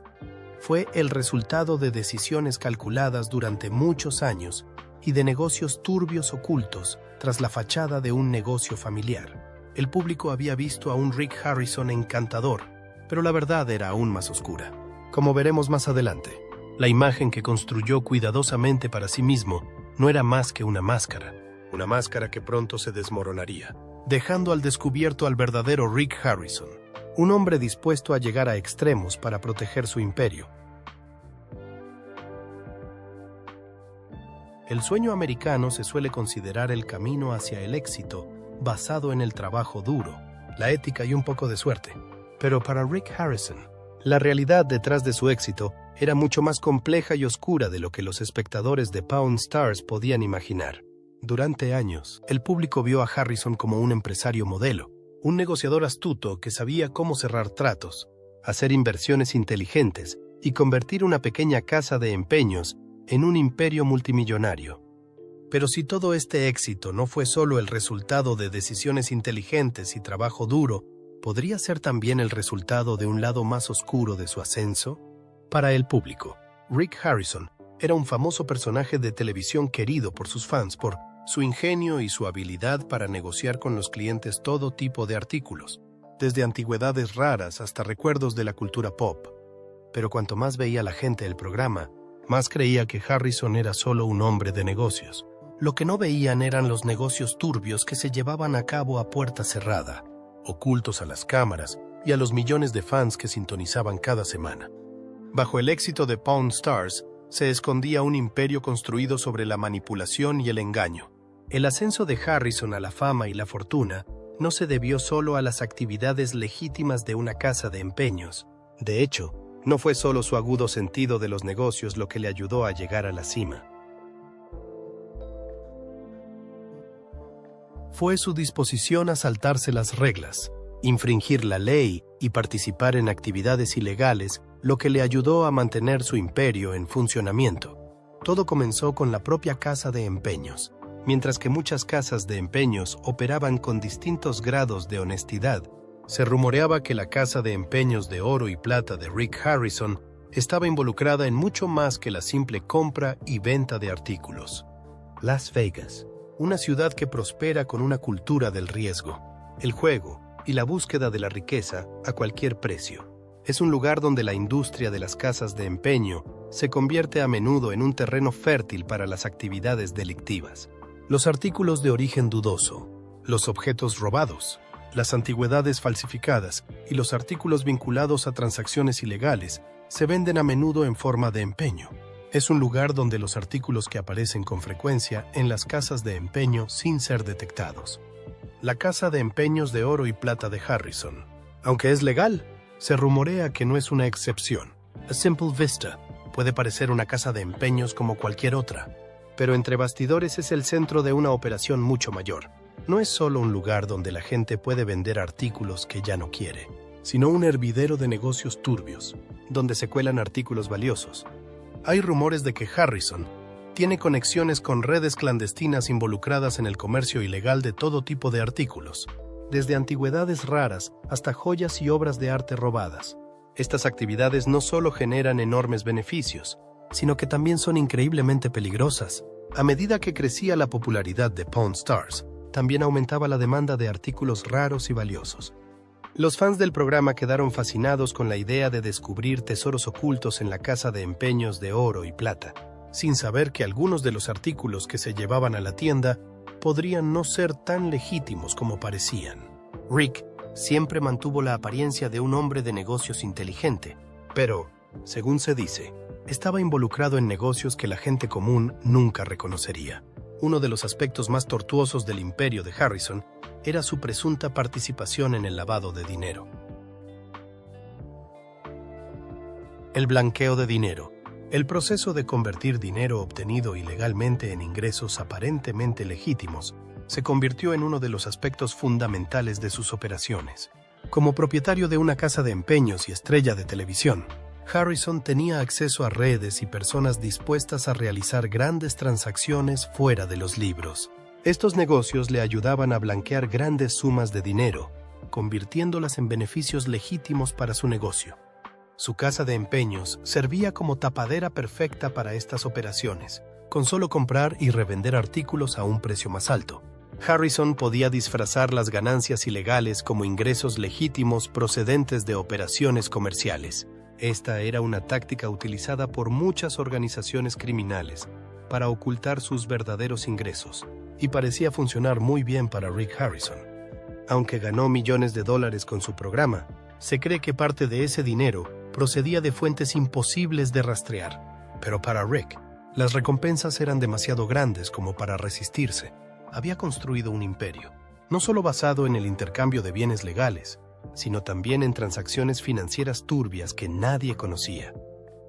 Fue el resultado de decisiones calculadas durante muchos años y de negocios turbios ocultos tras la fachada de un negocio familiar. El público había visto a un Rick Harrison encantador, pero la verdad era aún más oscura. Como veremos más adelante, la imagen que construyó cuidadosamente para sí mismo no era más que una máscara que pronto se desmoronaría, dejando al descubierto al verdadero Rick Harrison, un hombre dispuesto a llegar a extremos para proteger su imperio. El sueño americano se suele considerar el camino hacia el éxito basado en el trabajo duro, la ética y un poco de suerte. Pero para Rick Harrison, la realidad detrás de su éxito era mucho más compleja y oscura de lo que los espectadores de Pawn Stars podían imaginar. Durante años, el público vio a Harrison como un empresario modelo, un negociador astuto que sabía cómo cerrar tratos, hacer inversiones inteligentes y convertir una pequeña casa de empeños en un imperio multimillonario. Pero si todo este éxito no fue solo el resultado de decisiones inteligentes y trabajo duro, ¿podría ser también el resultado de un lado más oscuro de su ascenso? Para el público, Rick Harrison era un famoso personaje de televisión querido por sus fans por su ingenio y su habilidad para negociar con los clientes todo tipo de artículos, desde antigüedades raras hasta recuerdos de la cultura pop. Pero cuanto más veía la gente el programa, más creía que Harrison era solo un hombre de negocios. Lo que no veían eran los negocios turbios que se llevaban a cabo a puerta cerrada, ocultos a las cámaras y a los millones de fans que sintonizaban cada semana. Bajo el éxito de Pawn Stars, se escondía un imperio construido sobre la manipulación y el engaño. El ascenso de Harrison a la fama y la fortuna no se debió solo a las actividades legítimas de una casa de empeños. De hecho, No fue solo su agudo sentido de los negocios lo que le ayudó a llegar a la cima. Fue su disposición a saltarse las reglas, infringir la ley y participar en actividades ilegales lo que le ayudó a mantener su imperio en funcionamiento. Todo comenzó con la propia casa de empeños. Mientras que muchas casas de empeños operaban con distintos grados de honestidad, se rumoreaba que la casa de empeños de oro y plata de Rick Harrison estaba involucrada en mucho más que la simple compra y venta de artículos. Las Vegas, una ciudad que prospera con una cultura del riesgo, el juego y la búsqueda de la riqueza a cualquier precio. Es un lugar donde la industria de las casas de empeño se convierte a menudo en un terreno fértil para las actividades delictivas. Los artículos de origen dudoso, los objetos robados, las antigüedades falsificadas y los artículos vinculados a transacciones ilegales se venden a menudo en forma de empeño. Es un lugar donde los artículos que aparecen con frecuencia en las casas de empeño sin ser detectados. La casa de empeños de oro y plata de Harrison, aunque es legal, se rumorea que no es una excepción. A simple vista puede parecer una casa de empeños como cualquier otra, pero entre bastidores es el centro de una operación mucho mayor. No es solo un lugar donde la gente puede vender artículos que ya no quiere, sino un hervidero de negocios turbios, donde se cuelan artículos valiosos. Hay rumores de que Harrison tiene conexiones con redes clandestinas involucradas en el comercio ilegal de todo tipo de artículos, desde antigüedades raras hasta joyas y obras de arte robadas. Estas actividades no solo generan enormes beneficios, sino que también son increíblemente peligrosas. A medida que crecía la popularidad de Pawn Stars, también aumentaba la demanda de artículos raros y valiosos. Los fans del programa quedaron fascinados con la idea de descubrir tesoros ocultos en la casa de empeños de oro y plata, sin saber que algunos de los artículos que se llevaban a la tienda podrían no ser tan legítimos como parecían. Rick siempre mantuvo la apariencia de un hombre de negocios inteligente, pero, según se dice, estaba involucrado en negocios que la gente común nunca reconocería. Uno de los aspectos más tortuosos del imperio de Harrison era su presunta participación en el lavado de dinero. El blanqueo de dinero. El proceso de convertir dinero obtenido ilegalmente en ingresos aparentemente legítimos se convirtió en uno de los aspectos fundamentales de sus operaciones. Como propietario de una casa de empeños y estrella de televisión, Harrison tenía acceso a redes y personas dispuestas a realizar grandes transacciones fuera de los libros. Estos negocios le ayudaban a blanquear grandes sumas de dinero, convirtiéndolas en beneficios legítimos para su negocio. Su casa de empeños servía como tapadera perfecta para estas operaciones, con solo comprar y revender artículos a un precio más alto. Harrison podía disfrazar las ganancias ilegales como ingresos legítimos procedentes de operaciones comerciales. Esta era una táctica utilizada por muchas organizaciones criminales para ocultar sus verdaderos ingresos, y parecía funcionar muy bien para Rick Harrison. Aunque ganó millones de dólares con su programa, se cree que parte de ese dinero procedía de fuentes imposibles de rastrear. Pero para Rick, las recompensas eran demasiado grandes como para resistirse. Había construido un imperio, no solo basado en el intercambio de bienes legales, sino también en transacciones financieras turbias que nadie conocía.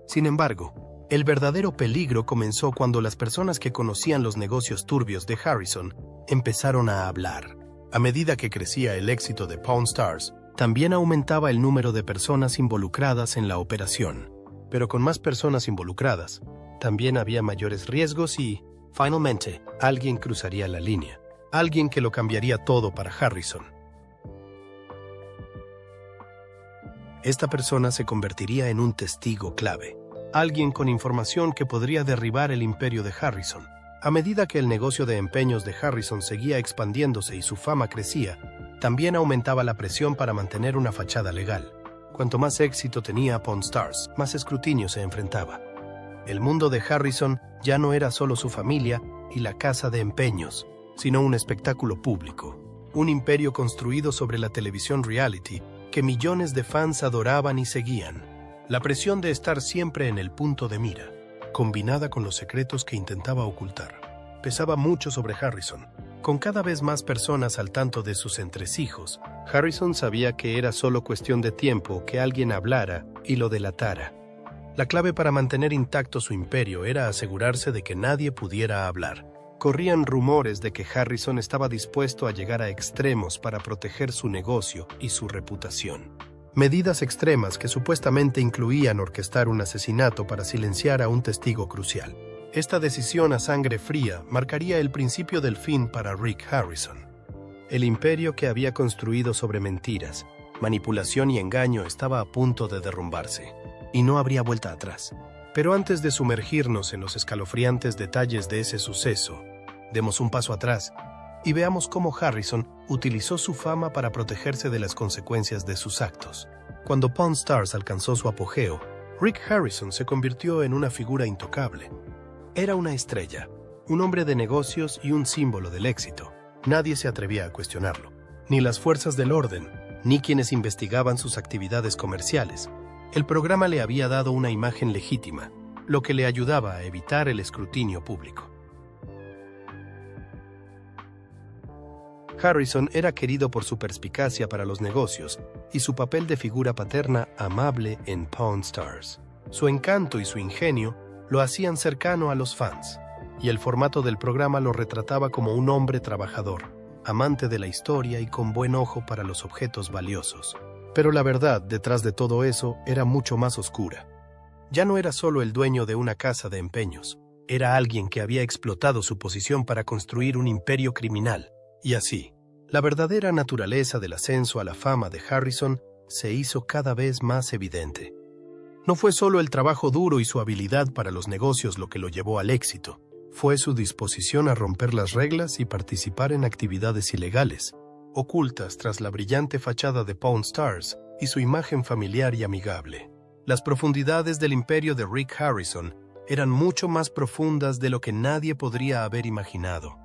Sin embargo, el verdadero peligro comenzó cuando las personas que conocían los negocios turbios de Harrison empezaron a hablar. A medida que crecía el éxito de Pawn Stars, también aumentaba el número de personas involucradas en la operación. Pero con más personas involucradas, también había mayores riesgos y, finalmente, alguien cruzaría la línea. Alguien que lo cambiaría todo para Harrison. Esta persona se convertiría en un testigo clave. Alguien con información que podría derribar el imperio de Harrison. A medida que el negocio de empeños de Harrison seguía expandiéndose y su fama crecía, también aumentaba la presión para mantener una fachada legal. Cuanto más éxito tenía Pawn Stars, más escrutinio se enfrentaba. El mundo de Harrison ya no era solo su familia y la casa de empeños, sino un espectáculo público. Un imperio construido sobre la televisión reality que millones de fans adoraban y seguían. La presión de estar siempre en el punto de mira, combinada con los secretos que intentaba ocultar, pesaba mucho sobre Harrison. Con cada vez más personas al tanto de sus entresijos, Harrison sabía que era solo cuestión de tiempo que alguien hablara y lo delatara. La clave para mantener intacto su imperio era asegurarse de que nadie pudiera hablar. Corrían rumores de que Harrison estaba dispuesto a llegar a extremos para proteger su negocio y su reputación. Medidas extremas que supuestamente incluían orquestar un asesinato para silenciar a un testigo crucial. Esta decisión a sangre fría marcaría el principio del fin para Rick Harrison. El imperio que había construido sobre mentiras, manipulación y engaño estaba a punto de derrumbarse, y no habría vuelta atrás. Pero antes de sumergirnos en los escalofriantes detalles de ese suceso, demos un paso atrás y veamos cómo Harrison utilizó su fama para protegerse de las consecuencias de sus actos. Cuando Pawn Stars alcanzó su apogeo, Rick Harrison se convirtió en una figura intocable. Era una estrella, un hombre de negocios y un símbolo del éxito. Nadie se atrevía a cuestionarlo, ni las fuerzas del orden, ni quienes investigaban sus actividades comerciales. El programa le había dado una imagen legítima, lo que le ayudaba a evitar el escrutinio público. Harrison era querido por su perspicacia para los negocios y su papel de figura paterna amable en Pawn Stars. Su encanto y su ingenio lo hacían cercano a los fans, y el formato del programa lo retrataba como un hombre trabajador, amante de la historia y con buen ojo para los objetos valiosos. Pero la verdad detrás de todo eso era mucho más oscura. Ya no era solo el dueño de una casa de empeños, era alguien que había explotado su posición para construir un imperio criminal. Y así, la verdadera naturaleza del ascenso a la fama de Harrison se hizo cada vez más evidente. No fue solo el trabajo duro y su habilidad para los negocios lo que lo llevó al éxito, fue su disposición a romper las reglas y participar en actividades ilegales, ocultas tras la brillante fachada de Pawn Stars y su imagen familiar y amigable. Las profundidades del imperio de Rick Harrison eran mucho más profundas de lo que nadie podría haber imaginado.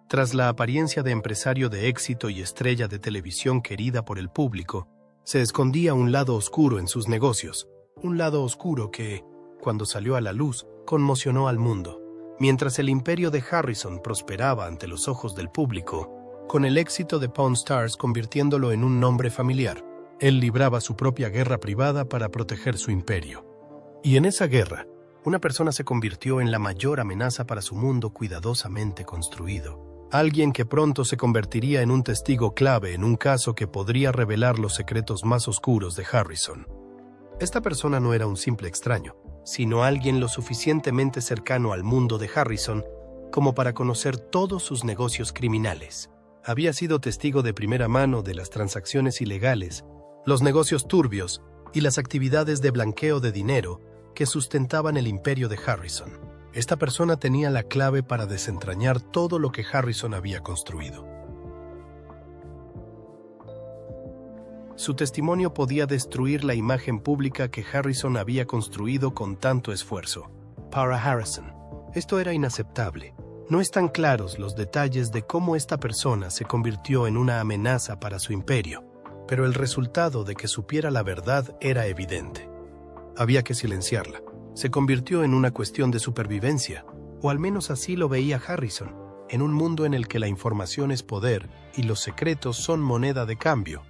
Tras la apariencia de empresario de éxito y estrella de televisión querida por el público, se escondía un lado oscuro en sus negocios, un lado oscuro que, cuando salió a la luz, conmocionó al mundo. Mientras el imperio de Harrison prosperaba ante los ojos del público, con el éxito de Pawn Stars convirtiéndolo en un nombre familiar, él libraba su propia guerra privada para proteger su imperio. Y en esa guerra, una persona se convirtió en la mayor amenaza para su mundo cuidadosamente construido. Alguien que pronto se convertiría en un testigo clave en un caso que podría revelar los secretos más oscuros de Harrison. Esta persona no era un simple extraño, sino alguien lo suficientemente cercano al mundo de Harrison como para conocer todos sus negocios criminales. Había sido testigo de primera mano de las transacciones ilegales, los negocios turbios y las actividades de blanqueo de dinero que sustentaban el imperio de Harrison. Esta persona tenía la clave para desentrañar todo lo que Harrison había construido. Su testimonio podía destruir la imagen pública que Harrison había construido con tanto esfuerzo. Para Harrison, esto era inaceptable. No están claros los detalles de cómo esta persona se convirtió en una amenaza para su imperio, pero el resultado de que supiera la verdad era evidente. Había que silenciarla. Se convirtió en una cuestión de supervivencia, o al menos así lo veía Harrison, en un mundo en el que la información es poder y los secretos son moneda de cambio.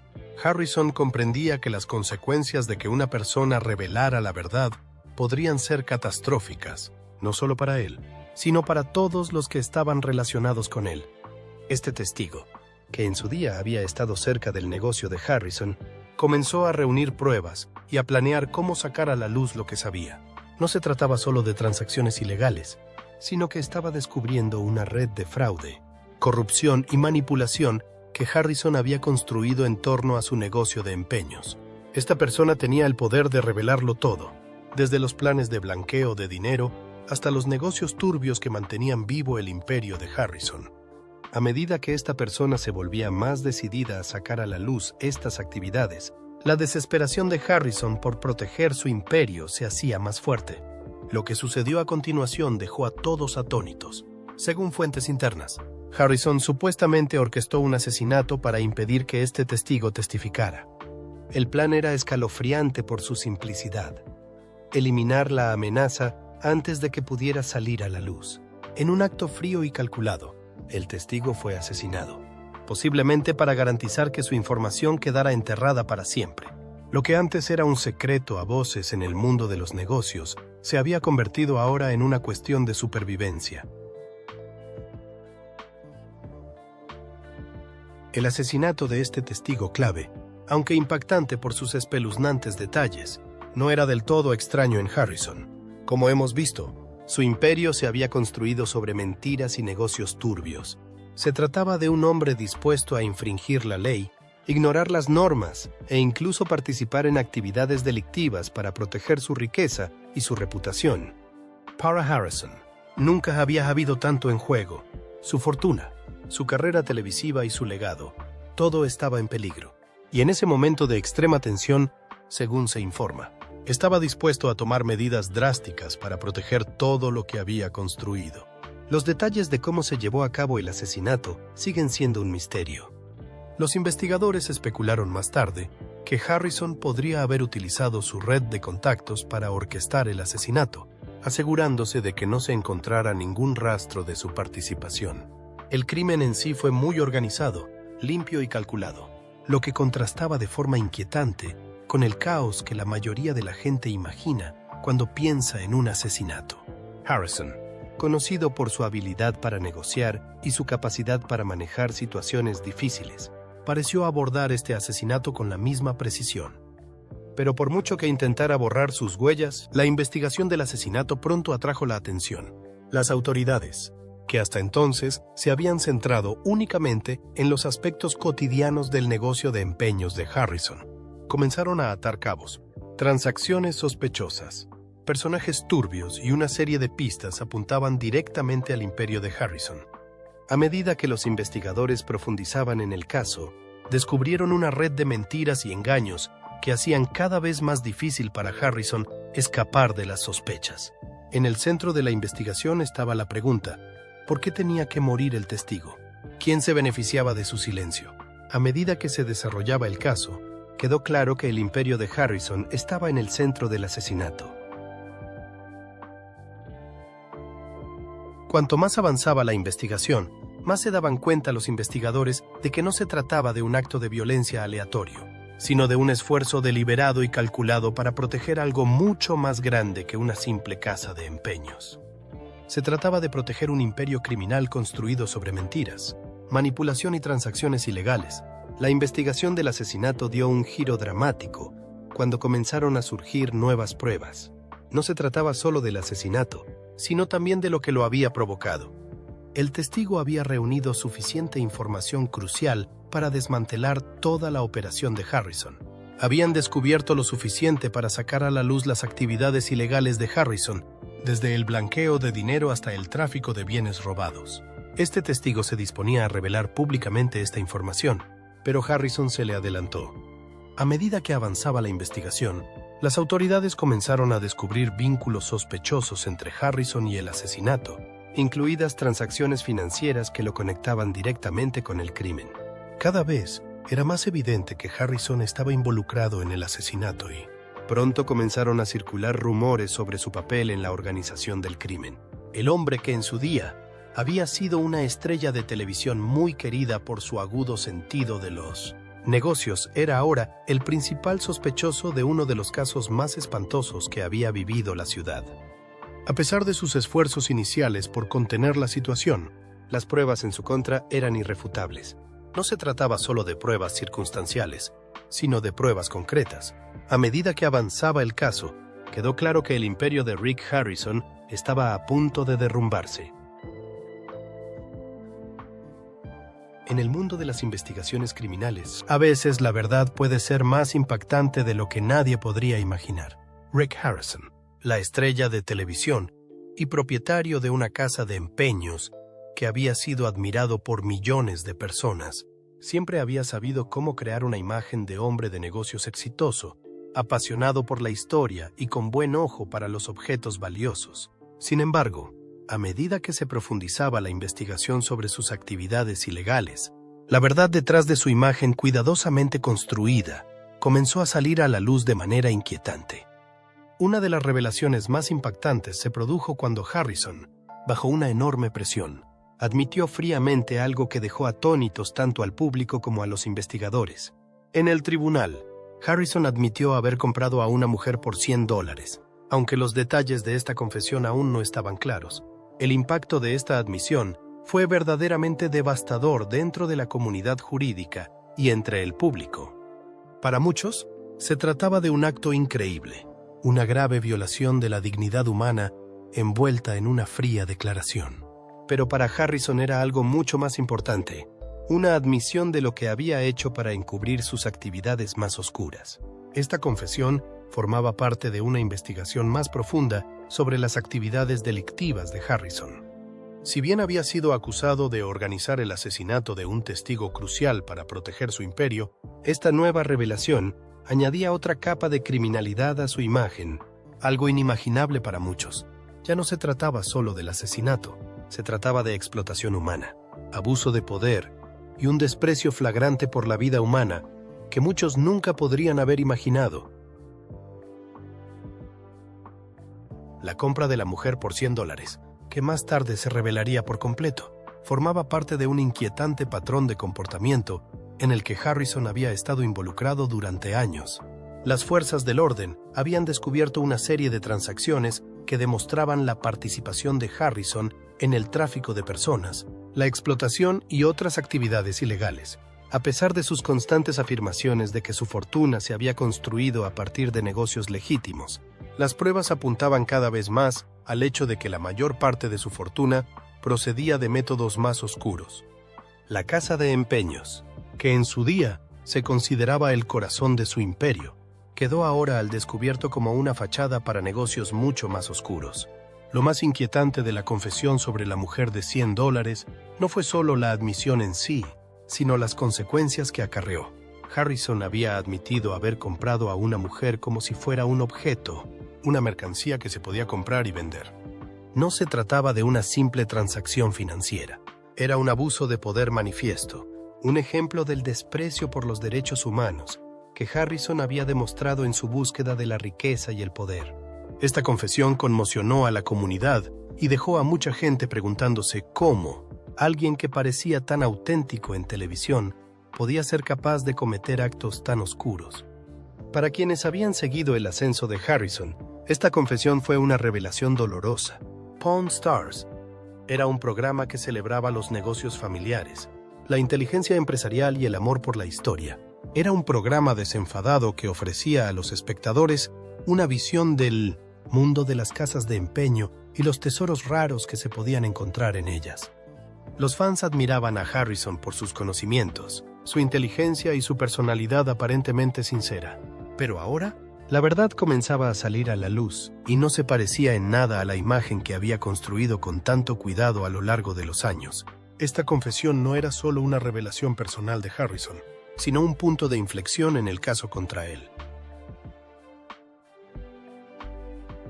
Harrison comprendía que las consecuencias de que una persona revelara la verdad podrían ser catastróficas, no solo para él, sino para todos los que estaban relacionados con él. Este testigo, que en su día había estado cerca del negocio de Harrison, comenzó a reunir pruebas y a planear cómo sacar a la luz lo que sabía. No se trataba solo de transacciones ilegales, sino que estaba descubriendo una red de fraude, corrupción y manipulación que Harrison había construido en torno a su negocio de empeños. Esta persona tenía el poder de revelarlo todo, desde los planes de blanqueo de dinero hasta los negocios turbios que mantenían vivo el imperio de Harrison. A medida que esta persona se volvía más decidida a sacar a la luz estas actividades, la desesperación de Harrison por proteger su imperio se hacía más fuerte. Lo que sucedió a continuación dejó a todos atónitos. Según fuentes internas, Harrison supuestamente orquestó un asesinato para impedir que este testigo testificara. El plan era escalofriante por su simplicidad: eliminar la amenaza antes de que pudiera salir a la luz. En un acto frío y calculado, el testigo fue asesinado, posiblemente para garantizar que su información quedara enterrada para siempre. Lo que antes era un secreto a voces en el mundo de los negocios, se había convertido ahora en una cuestión de supervivencia. El asesinato de este testigo clave, aunque impactante por sus espeluznantes detalles, no era del todo extraño en Harrison. Como hemos visto, su imperio se había construido sobre mentiras y negocios turbios. Se trataba de un hombre dispuesto a infringir la ley, ignorar las normas e incluso participar en actividades delictivas para proteger su riqueza y su reputación. Para Harrison, nunca había habido tanto en juego. Su fortuna, su carrera televisiva y su legado, todo estaba en peligro. Y en ese momento de extrema tensión, según se informa, estaba dispuesto a tomar medidas drásticas para proteger todo lo que había construido. Los detalles de cómo se llevó a cabo el asesinato siguen siendo un misterio. Los investigadores especularon más tarde que Harrison podría haber utilizado su red de contactos para orquestar el asesinato, asegurándose de que no se encontrara ningún rastro de su participación. El crimen en sí fue muy organizado, limpio y calculado, lo que contrastaba de forma inquietante con el caos que la mayoría de la gente imagina cuando piensa en un asesinato. Harrison, conocido por su habilidad para negociar y su capacidad para manejar situaciones difíciles, pareció abordar este asesinato con la misma precisión. Pero por mucho que intentara borrar sus huellas, la investigación del asesinato pronto atrajo la atención. Las autoridades, que hasta entonces se habían centrado únicamente en los aspectos cotidianos del negocio de empeños de Harrison, comenzaron a atar cabos, transacciones sospechosas, personajes turbios y una serie de pistas apuntaban directamente al imperio de Harrison. A medida que los investigadores profundizaban en el caso, descubrieron una red de mentiras y engaños que hacían cada vez más difícil para Harrison escapar de las sospechas. En el centro de la investigación estaba la pregunta: ¿por qué tenía que morir el testigo? ¿Quién se beneficiaba de su silencio? A medida que se desarrollaba el caso, quedó claro que el imperio de Harrison estaba en el centro del asesinato. Cuanto más avanzaba la investigación, más se daban cuenta los investigadores de que no se trataba de un acto de violencia aleatorio, sino de un esfuerzo deliberado y calculado para proteger algo mucho más grande que una simple casa de empeños. Se trataba de proteger un imperio criminal construido sobre mentiras, manipulación y transacciones ilegales. La investigación del asesinato dio un giro dramático cuando comenzaron a surgir nuevas pruebas. No se trataba solo del asesinato, sino también de lo que lo había provocado. El testigo había reunido suficiente información crucial para desmantelar toda la operación de Harrison. Habían descubierto lo suficiente para sacar a la luz las actividades ilegales de Harrison, desde el blanqueo de dinero hasta el tráfico de bienes robados. Este testigo se disponía a revelar públicamente esta información, pero Harrison se le adelantó. A medida que avanzaba la investigación, las autoridades comenzaron a descubrir vínculos sospechosos entre Harrison y el asesinato, incluidas transacciones financieras que lo conectaban directamente con el crimen. Cada vez era más evidente que Harrison estaba involucrado en el asesinato y pronto comenzaron a circular rumores sobre su papel en la organización del crimen. El hombre que en su día había sido una estrella de televisión muy querida por su agudo sentido de los negocios era ahora el principal sospechoso de uno de los casos más espantosos que había vivido la ciudad. A pesar de sus esfuerzos iniciales por contener la situación, las pruebas en su contra eran irrefutables. No se trataba solo de pruebas circunstanciales, sino de pruebas concretas. A medida que avanzaba el caso, quedó claro que el imperio de Rick Harrison estaba a punto de derrumbarse. En el mundo de las investigaciones criminales, a veces la verdad puede ser más impactante de lo que nadie podría imaginar. Rick Harrison, la estrella de televisión y propietario de una casa de empeños que había sido admirado por millones de personas, siempre había sabido cómo crear una imagen de hombre de negocios exitoso, apasionado por la historia y con buen ojo para los objetos valiosos. Sin embargo, a medida que se profundizaba la investigación sobre sus actividades ilegales, la verdad detrás de su imagen cuidadosamente construida comenzó a salir a la luz de manera inquietante. Una de las revelaciones más impactantes se produjo cuando Harrison, bajo una enorme presión, admitió fríamente algo que dejó atónitos tanto al público como a los investigadores. En el tribunal, Harrison admitió haber comprado a una mujer por $100. Aunque los detalles de esta confesión aún no estaban claros, el impacto de esta admisión fue verdaderamente devastador dentro de la comunidad jurídica y entre el público. Para muchos, se trataba de un acto increíble, una grave violación de la dignidad humana envuelta en una fría declaración. Pero para Harrison era algo mucho más importante, una admisión de lo que había hecho para encubrir sus actividades más oscuras. Esta confesión formaba parte de una investigación más profunda sobre las actividades delictivas de Harrison. Si bien había sido acusado de organizar el asesinato de un testigo crucial para proteger su imperio, esta nueva revelación añadía otra capa de criminalidad a su imagen, algo inimaginable para muchos. Ya no se trataba solo del asesinato, se trataba de explotación humana, abuso de poder y un desprecio flagrante por la vida humana que muchos nunca podrían haber imaginado. La compra de la mujer por $100, que más tarde se revelaría por completo, formaba parte de un inquietante patrón de comportamiento en el que Harrison había estado involucrado durante años. Las fuerzas del orden habían descubierto una serie de transacciones que demostraban la participación de Harrison en el tráfico de personas, la explotación y otras actividades ilegales. A pesar de sus constantes afirmaciones de que su fortuna se había construido a partir de negocios legítimos, las pruebas apuntaban cada vez más al hecho de que la mayor parte de su fortuna procedía de métodos más oscuros. La casa de empeños, que en su día se consideraba el corazón de su imperio, quedó ahora al descubierto como una fachada para negocios mucho más oscuros. Lo más inquietante de la confesión sobre la mujer de $100 no fue solo la admisión en sí, sino las consecuencias que acarreó. Harrison había admitido haber comprado a una mujer como si fuera un objeto, una mercancía que se podía comprar y vender. No se trataba de una simple transacción financiera. Era un abuso de poder manifiesto, un ejemplo del desprecio por los derechos humanos que Harrison había demostrado en su búsqueda de la riqueza y el poder. Esta confesión conmocionó a la comunidad y dejó a mucha gente preguntándose cómo alguien que parecía tan auténtico en televisión podía ser capaz de cometer actos tan oscuros. Para quienes habían seguido el ascenso de Harrison, esta confesión fue una revelación dolorosa. Pawn Stars era un programa que celebraba los negocios familiares, la inteligencia empresarial y el amor por la historia. Era un programa desenfadado que ofrecía a los espectadores una visión del mundo de las casas de empeño y los tesoros raros que se podían encontrar en ellas. Los fans admiraban a Harrison por sus conocimientos, su inteligencia y su personalidad aparentemente sincera. Pero ahora, la verdad comenzaba a salir a la luz y no se parecía en nada a la imagen que había construido con tanto cuidado a lo largo de los años. Esta confesión no era solo una revelación personal de Harrison, sino un punto de inflexión en el caso contra él.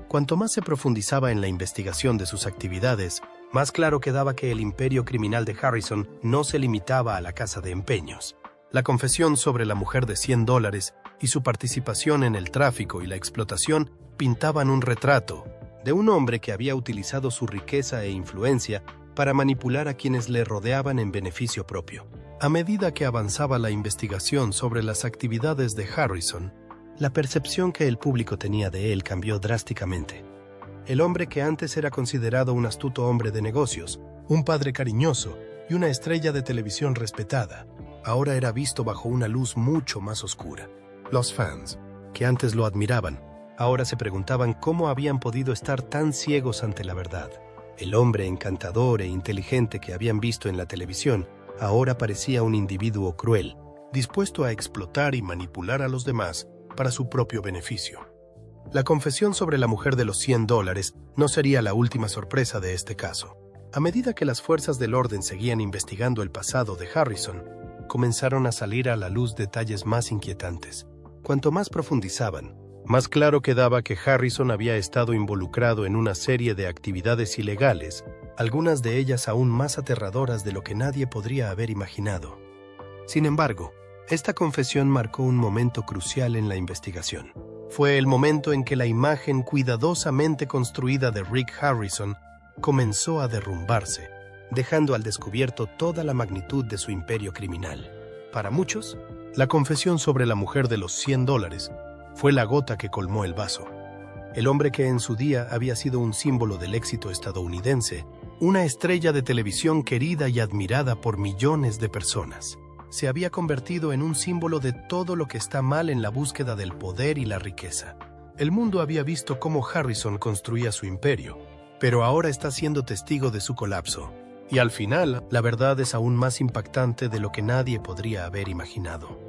Cuanto más se profundizaba en la investigación de sus actividades, más claro quedaba que el imperio criminal de Harrison no se limitaba a la casa de empeños. La confesión sobre la mujer de $100 y su participación en el tráfico y la explotación pintaban un retrato de un hombre que había utilizado su riqueza e influencia para manipular a quienes le rodeaban en beneficio propio. A medida que avanzaba la investigación sobre las actividades de Harrison, la percepción que el público tenía de él cambió drásticamente. El hombre que antes era considerado un astuto hombre de negocios, un padre cariñoso y una estrella de televisión respetada, ahora era visto bajo una luz mucho más oscura. Los fans, que antes lo admiraban, ahora se preguntaban cómo habían podido estar tan ciegos ante la verdad. El hombre encantador e inteligente que habían visto en la televisión ahora parecía un individuo cruel, dispuesto a explotar y manipular a los demás para su propio beneficio. La confesión sobre la mujer de los $100 no sería la última sorpresa de este caso. A medida que las fuerzas del orden seguían investigando el pasado de Harrison, comenzaron a salir a la luz detalles más inquietantes. Cuanto más profundizaban, más claro quedaba que Harrison había estado involucrado en una serie de actividades ilegales, algunas de ellas aún más aterradoras de lo que nadie podría haber imaginado. Sin embargo, esta confesión marcó un momento crucial en la investigación. Fue el momento en que la imagen cuidadosamente construida de Rick Harrison comenzó a derrumbarse, dejando al descubierto toda la magnitud de su imperio criminal. Para muchos, la confesión sobre la mujer de los $100 fue la gota que colmó el vaso. El hombre que en su día había sido un símbolo del éxito estadounidense, una estrella de televisión querida y admirada por millones de personas, se había convertido en un símbolo de todo lo que está mal en la búsqueda del poder y la riqueza. El mundo había visto cómo Harrison construía su imperio, pero ahora está siendo testigo de su colapso. Y al final, la verdad es aún más impactante de lo que nadie podría haber imaginado.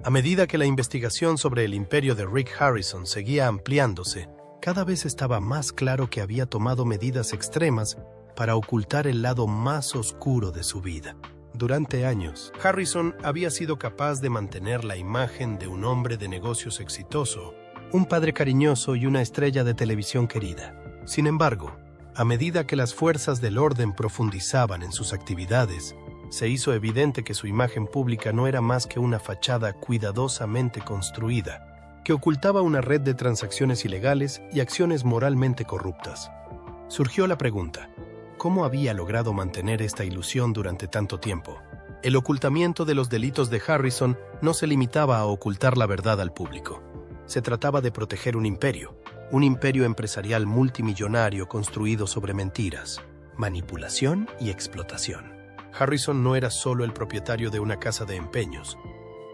A medida que la investigación sobre el imperio de Rick Harrison seguía ampliándose, cada vez estaba más claro que había tomado medidas extremas para ocultar el lado más oscuro de su vida. Durante años, Harrison había sido capaz de mantener la imagen de un hombre de negocios exitoso, un padre cariñoso y una estrella de televisión querida. Sin embargo, a medida que las fuerzas del orden profundizaban en sus actividades, se hizo evidente que su imagen pública no era más que una fachada cuidadosamente construida, que ocultaba una red de transacciones ilegales y acciones moralmente corruptas. Surgió la pregunta: ¿cómo había logrado mantener esta ilusión durante tanto tiempo? El ocultamiento de los delitos de Harrison no se limitaba a ocultar la verdad al público. Se trataba de proteger un imperio empresarial multimillonario construido sobre mentiras, manipulación y explotación. Harrison no era solo el propietario de una casa de empeños.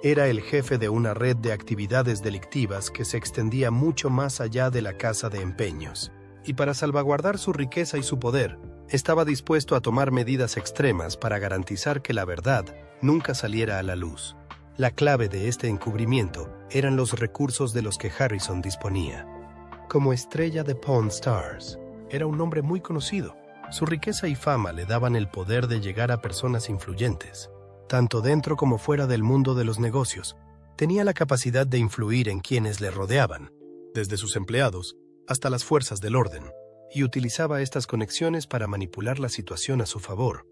Era el jefe de una red de actividades delictivas que se extendía mucho más allá de la casa de empeños. Y para salvaguardar su riqueza y su poder, estaba dispuesto a tomar medidas extremas para garantizar que la verdad nunca saliera a la luz. La clave de este encubrimiento eran los recursos de los que Harrison disponía. Como estrella de Pawn Stars, era un hombre muy conocido. Su riqueza y fama le daban el poder de llegar a personas influyentes, tanto dentro como fuera del mundo de los negocios. Tenía la capacidad de influir en quienes le rodeaban, desde sus empleados hasta las fuerzas del orden, y utilizaba estas conexiones para manipular la situación a su favor.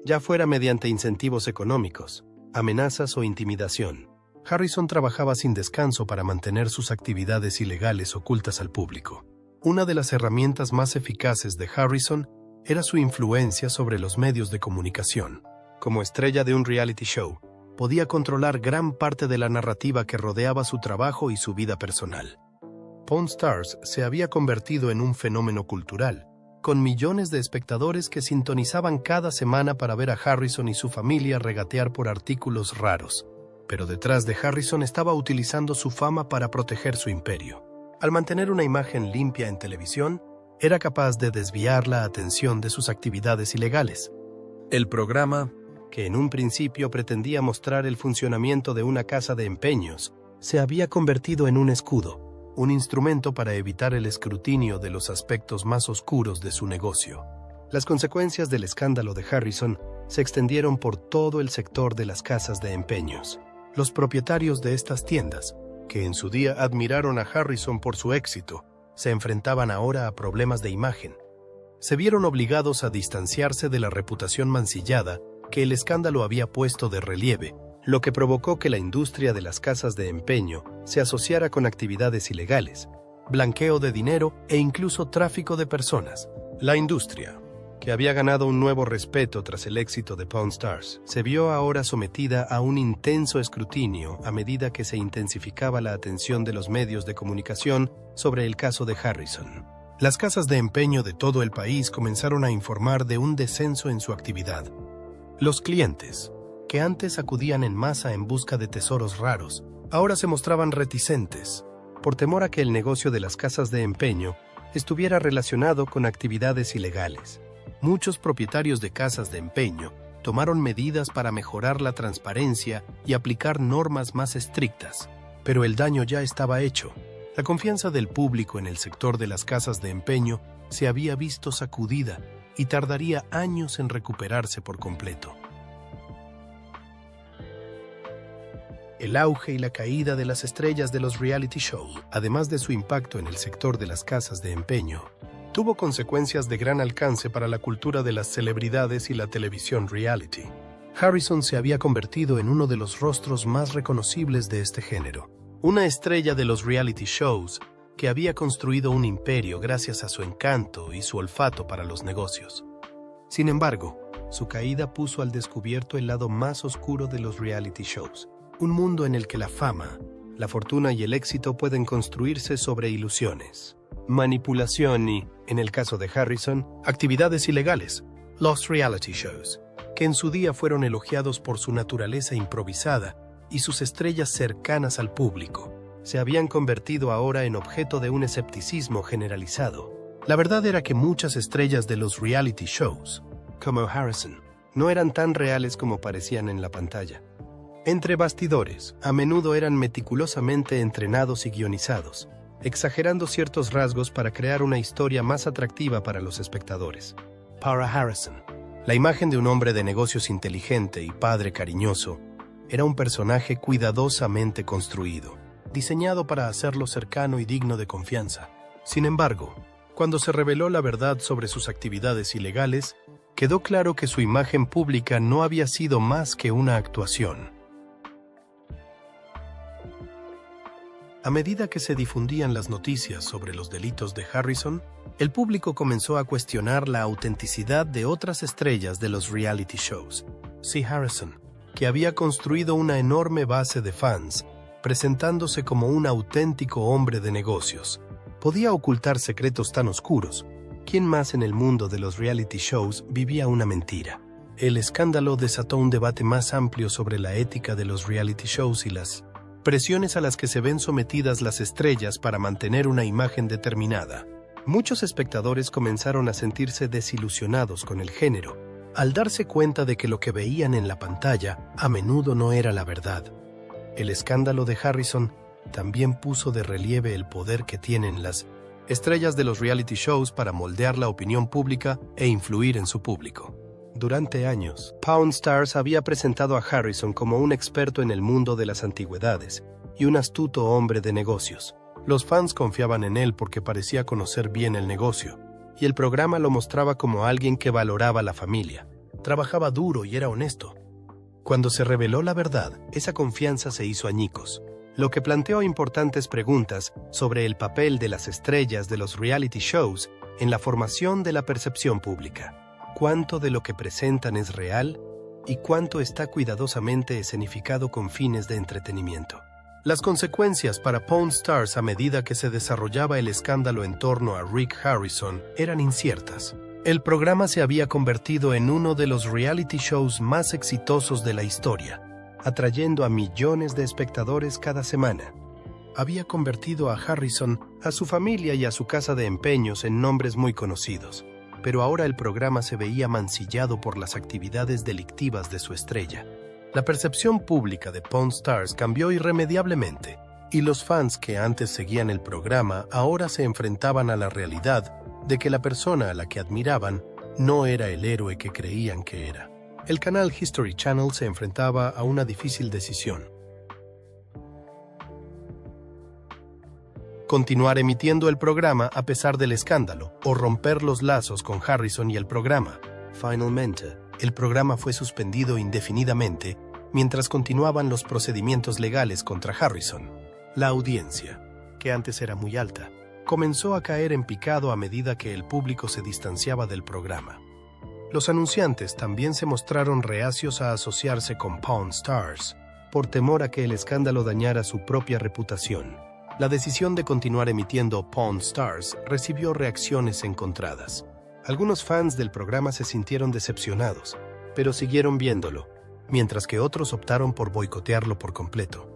Ya fuera mediante incentivos económicos, amenazas o intimidación, Harrison trabajaba sin descanso para mantener sus actividades ilegales ocultas al público. Una de las herramientas más eficaces de Harrison era su influencia sobre los medios de comunicación. Como estrella de un reality show, podía controlar gran parte de la narrativa que rodeaba su trabajo y su vida personal. Pawn Stars se había convertido en un fenómeno cultural, con millones de espectadores que sintonizaban cada semana para ver a Harrison y su familia regatear por artículos raros. Pero detrás de Harrison estaba utilizando su fama para proteger su imperio. Al mantener una imagen limpia en televisión, era capaz de desviar la atención de sus actividades ilegales. El programa, que en un principio pretendía mostrar el funcionamiento de una casa de empeños, se había convertido en un escudo, un instrumento para evitar el escrutinio de los aspectos más oscuros de su negocio. Las consecuencias del escándalo de Harrison se extendieron por todo el sector de las casas de empeños. Los propietarios de estas tiendas, que en su día admiraron a Harrison por su éxito, se enfrentaban ahora a problemas de imagen. Se vieron obligados a distanciarse de la reputación mancillada que el escándalo había puesto de relieve, lo que provocó que la industria de las casas de empeño se asociara con actividades ilegales, blanqueo de dinero e incluso tráfico de personas. La industria, que había ganado un nuevo respeto tras el éxito de Pawn Stars, se vio ahora sometida a un intenso escrutinio a medida que se intensificaba la atención de los medios de comunicación sobre el caso de Harrison. Las casas de empeño de todo el país comenzaron a informar de un descenso en su actividad. Los clientes, que antes acudían en masa en busca de tesoros raros, ahora se mostraban reticentes, por temor a que el negocio de las casas de empeño estuviera relacionado con actividades ilegales. Muchos propietarios de casas de empeño tomaron medidas para mejorar la transparencia y aplicar normas más estrictas, pero el daño ya estaba hecho. La confianza del público en el sector de las casas de empeño se había visto sacudida y tardaría años en recuperarse por completo. El auge y la caída de las estrellas de los reality shows, además de su impacto en el sector de las casas de empeño, tuvo consecuencias de gran alcance para la cultura de las celebridades y la televisión reality. Harrison se había convertido en uno de los rostros más reconocibles de este género. Una estrella de los reality shows que había construido un imperio gracias a su encanto y su olfato para los negocios. Sin embargo, su caída puso al descubierto el lado más oscuro de los reality shows, un mundo en el que la fama, la fortuna y el éxito pueden construirse sobre ilusiones, manipulación y, en el caso de Harrison, actividades ilegales, los reality shows, que en su día fueron elogiados por su naturaleza improvisada y sus estrellas cercanas al público, se habían convertido ahora en objeto de un escepticismo generalizado. La verdad era que muchas estrellas de los reality shows, como Harrison, no eran tan reales como parecían en la pantalla. Entre bastidores, a menudo eran meticulosamente entrenados y guionizados, exagerando ciertos rasgos para crear una historia más atractiva para los espectadores. Para Harrison, la imagen de un hombre de negocios inteligente y padre cariñoso era un personaje cuidadosamente construido, diseñado para hacerlo cercano y digno de confianza. Sin embargo, cuando se reveló la verdad sobre sus actividades ilegales, quedó claro que su imagen pública no había sido más que una actuación. A medida que se difundían las noticias sobre los delitos de Harrison, el público comenzó a cuestionar la autenticidad de otras estrellas de los reality shows. Si Harrison, que había construido una enorme base de fans, presentándose como un auténtico hombre de negocios, podía ocultar secretos tan oscuros, ¿quién más en el mundo de los reality shows vivía una mentira? El escándalo desató un debate más amplio sobre la ética de los reality shows y las presiones a las que se ven sometidas las estrellas para mantener una imagen determinada. Muchos espectadores comenzaron a sentirse desilusionados con el género, al darse cuenta de que lo que veían en la pantalla a menudo no era la verdad. El escándalo de Harrison también puso de relieve el poder que tienen las estrellas de los reality shows para moldear la opinión pública e influir en su público. Durante años, Pawn Stars había presentado a Harrison como un experto en el mundo de las antigüedades y un astuto hombre de negocios. Los fans confiaban en él porque parecía conocer bien el negocio, y el programa lo mostraba como alguien que valoraba la familia, trabajaba duro y era honesto. Cuando se reveló la verdad, esa confianza se hizo añicos, lo que planteó importantes preguntas sobre el papel de las estrellas de los reality shows en la formación de la percepción pública. ¿Cuánto de lo que presentan es real y cuánto está cuidadosamente escenificado con fines de entretenimiento? Las consecuencias para Pawn Stars a medida que se desarrollaba el escándalo en torno a Rick Harrison eran inciertas. El programa se había convertido en uno de los reality shows más exitosos de la historia, atrayendo a millones de espectadores cada semana. Había convertido a Harrison, a su familia y a su casa de empeños en nombres muy conocidos, pero ahora el programa se veía mancillado por las actividades delictivas de su estrella. La percepción pública de Pawn Stars cambió irremediablemente, y los fans que antes seguían el programa ahora se enfrentaban a la realidad de que la persona a la que admiraban no era el héroe que creían que era. El canal History Channel se enfrentaba a una difícil decisión: continuar emitiendo el programa a pesar del escándalo o romper los lazos con Harrison y el programa. Finalmente, el programa fue suspendido indefinidamente mientras continuaban los procedimientos legales contra Harrison. La audiencia, que antes era muy alta, comenzó a caer en picado a medida que el público se distanciaba del programa. Los anunciantes también se mostraron reacios a asociarse con Pawn Stars, por temor a que el escándalo dañara su propia reputación. La decisión de continuar emitiendo Pawn Stars recibió reacciones encontradas. Algunos fans del programa se sintieron decepcionados, pero siguieron viéndolo, mientras que otros optaron por boicotearlo por completo.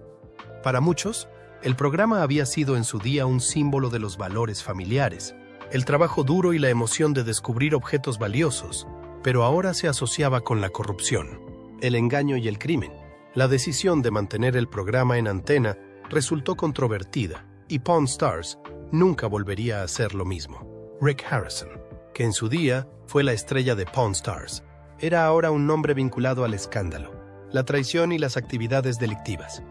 Para muchos, el programa había sido en su día un símbolo de los valores familiares, el trabajo duro y la emoción de descubrir objetos valiosos, pero ahora se asociaba con la corrupción, el engaño y el crimen. La decisión de mantener el programa en antena resultó controvertida, y Pawn Stars nunca volvería a hacer lo mismo. Rick Harrison, que en su día fue la estrella de Pawn Stars, era ahora un nombre vinculado al escándalo, la traición y las actividades delictivas.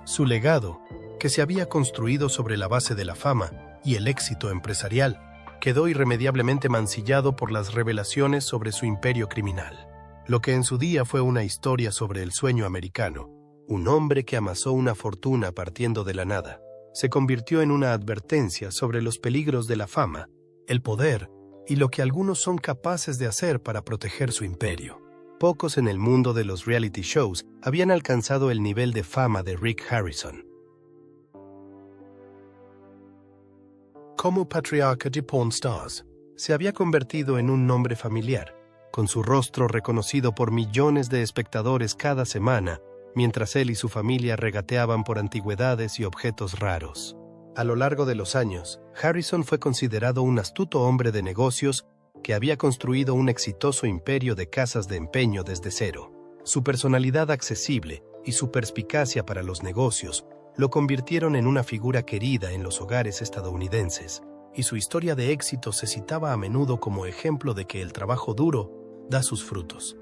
Su legado, que se había construido sobre la base de la fama y el éxito empresarial, quedó irremediablemente mancillado por las revelaciones sobre su imperio criminal. Lo que en su día fue una historia sobre el sueño americano, un hombre que amasó una fortuna partiendo de la nada, se convirtió en una advertencia sobre los peligros de la fama, el poder y lo que algunos son capaces de hacer para proteger su imperio. Pocos en el mundo de los reality shows habían alcanzado el nivel de fama de Rick Harrison. Como patriarca de Pawn Stars, se había convertido en un nombre familiar, con su rostro reconocido por millones de espectadores cada semana, mientras él y su familia regateaban por antigüedades y objetos raros. A lo largo de los años, Harrison fue considerado un astuto hombre de negocios que había construido un exitoso imperio de casas de empeño desde cero. Su personalidad accesible y su perspicacia para los negocios lo convirtieron en una figura querida en los hogares estadounidenses, y su historia de éxito se citaba a menudo como ejemplo de que el trabajo duro da sus frutos.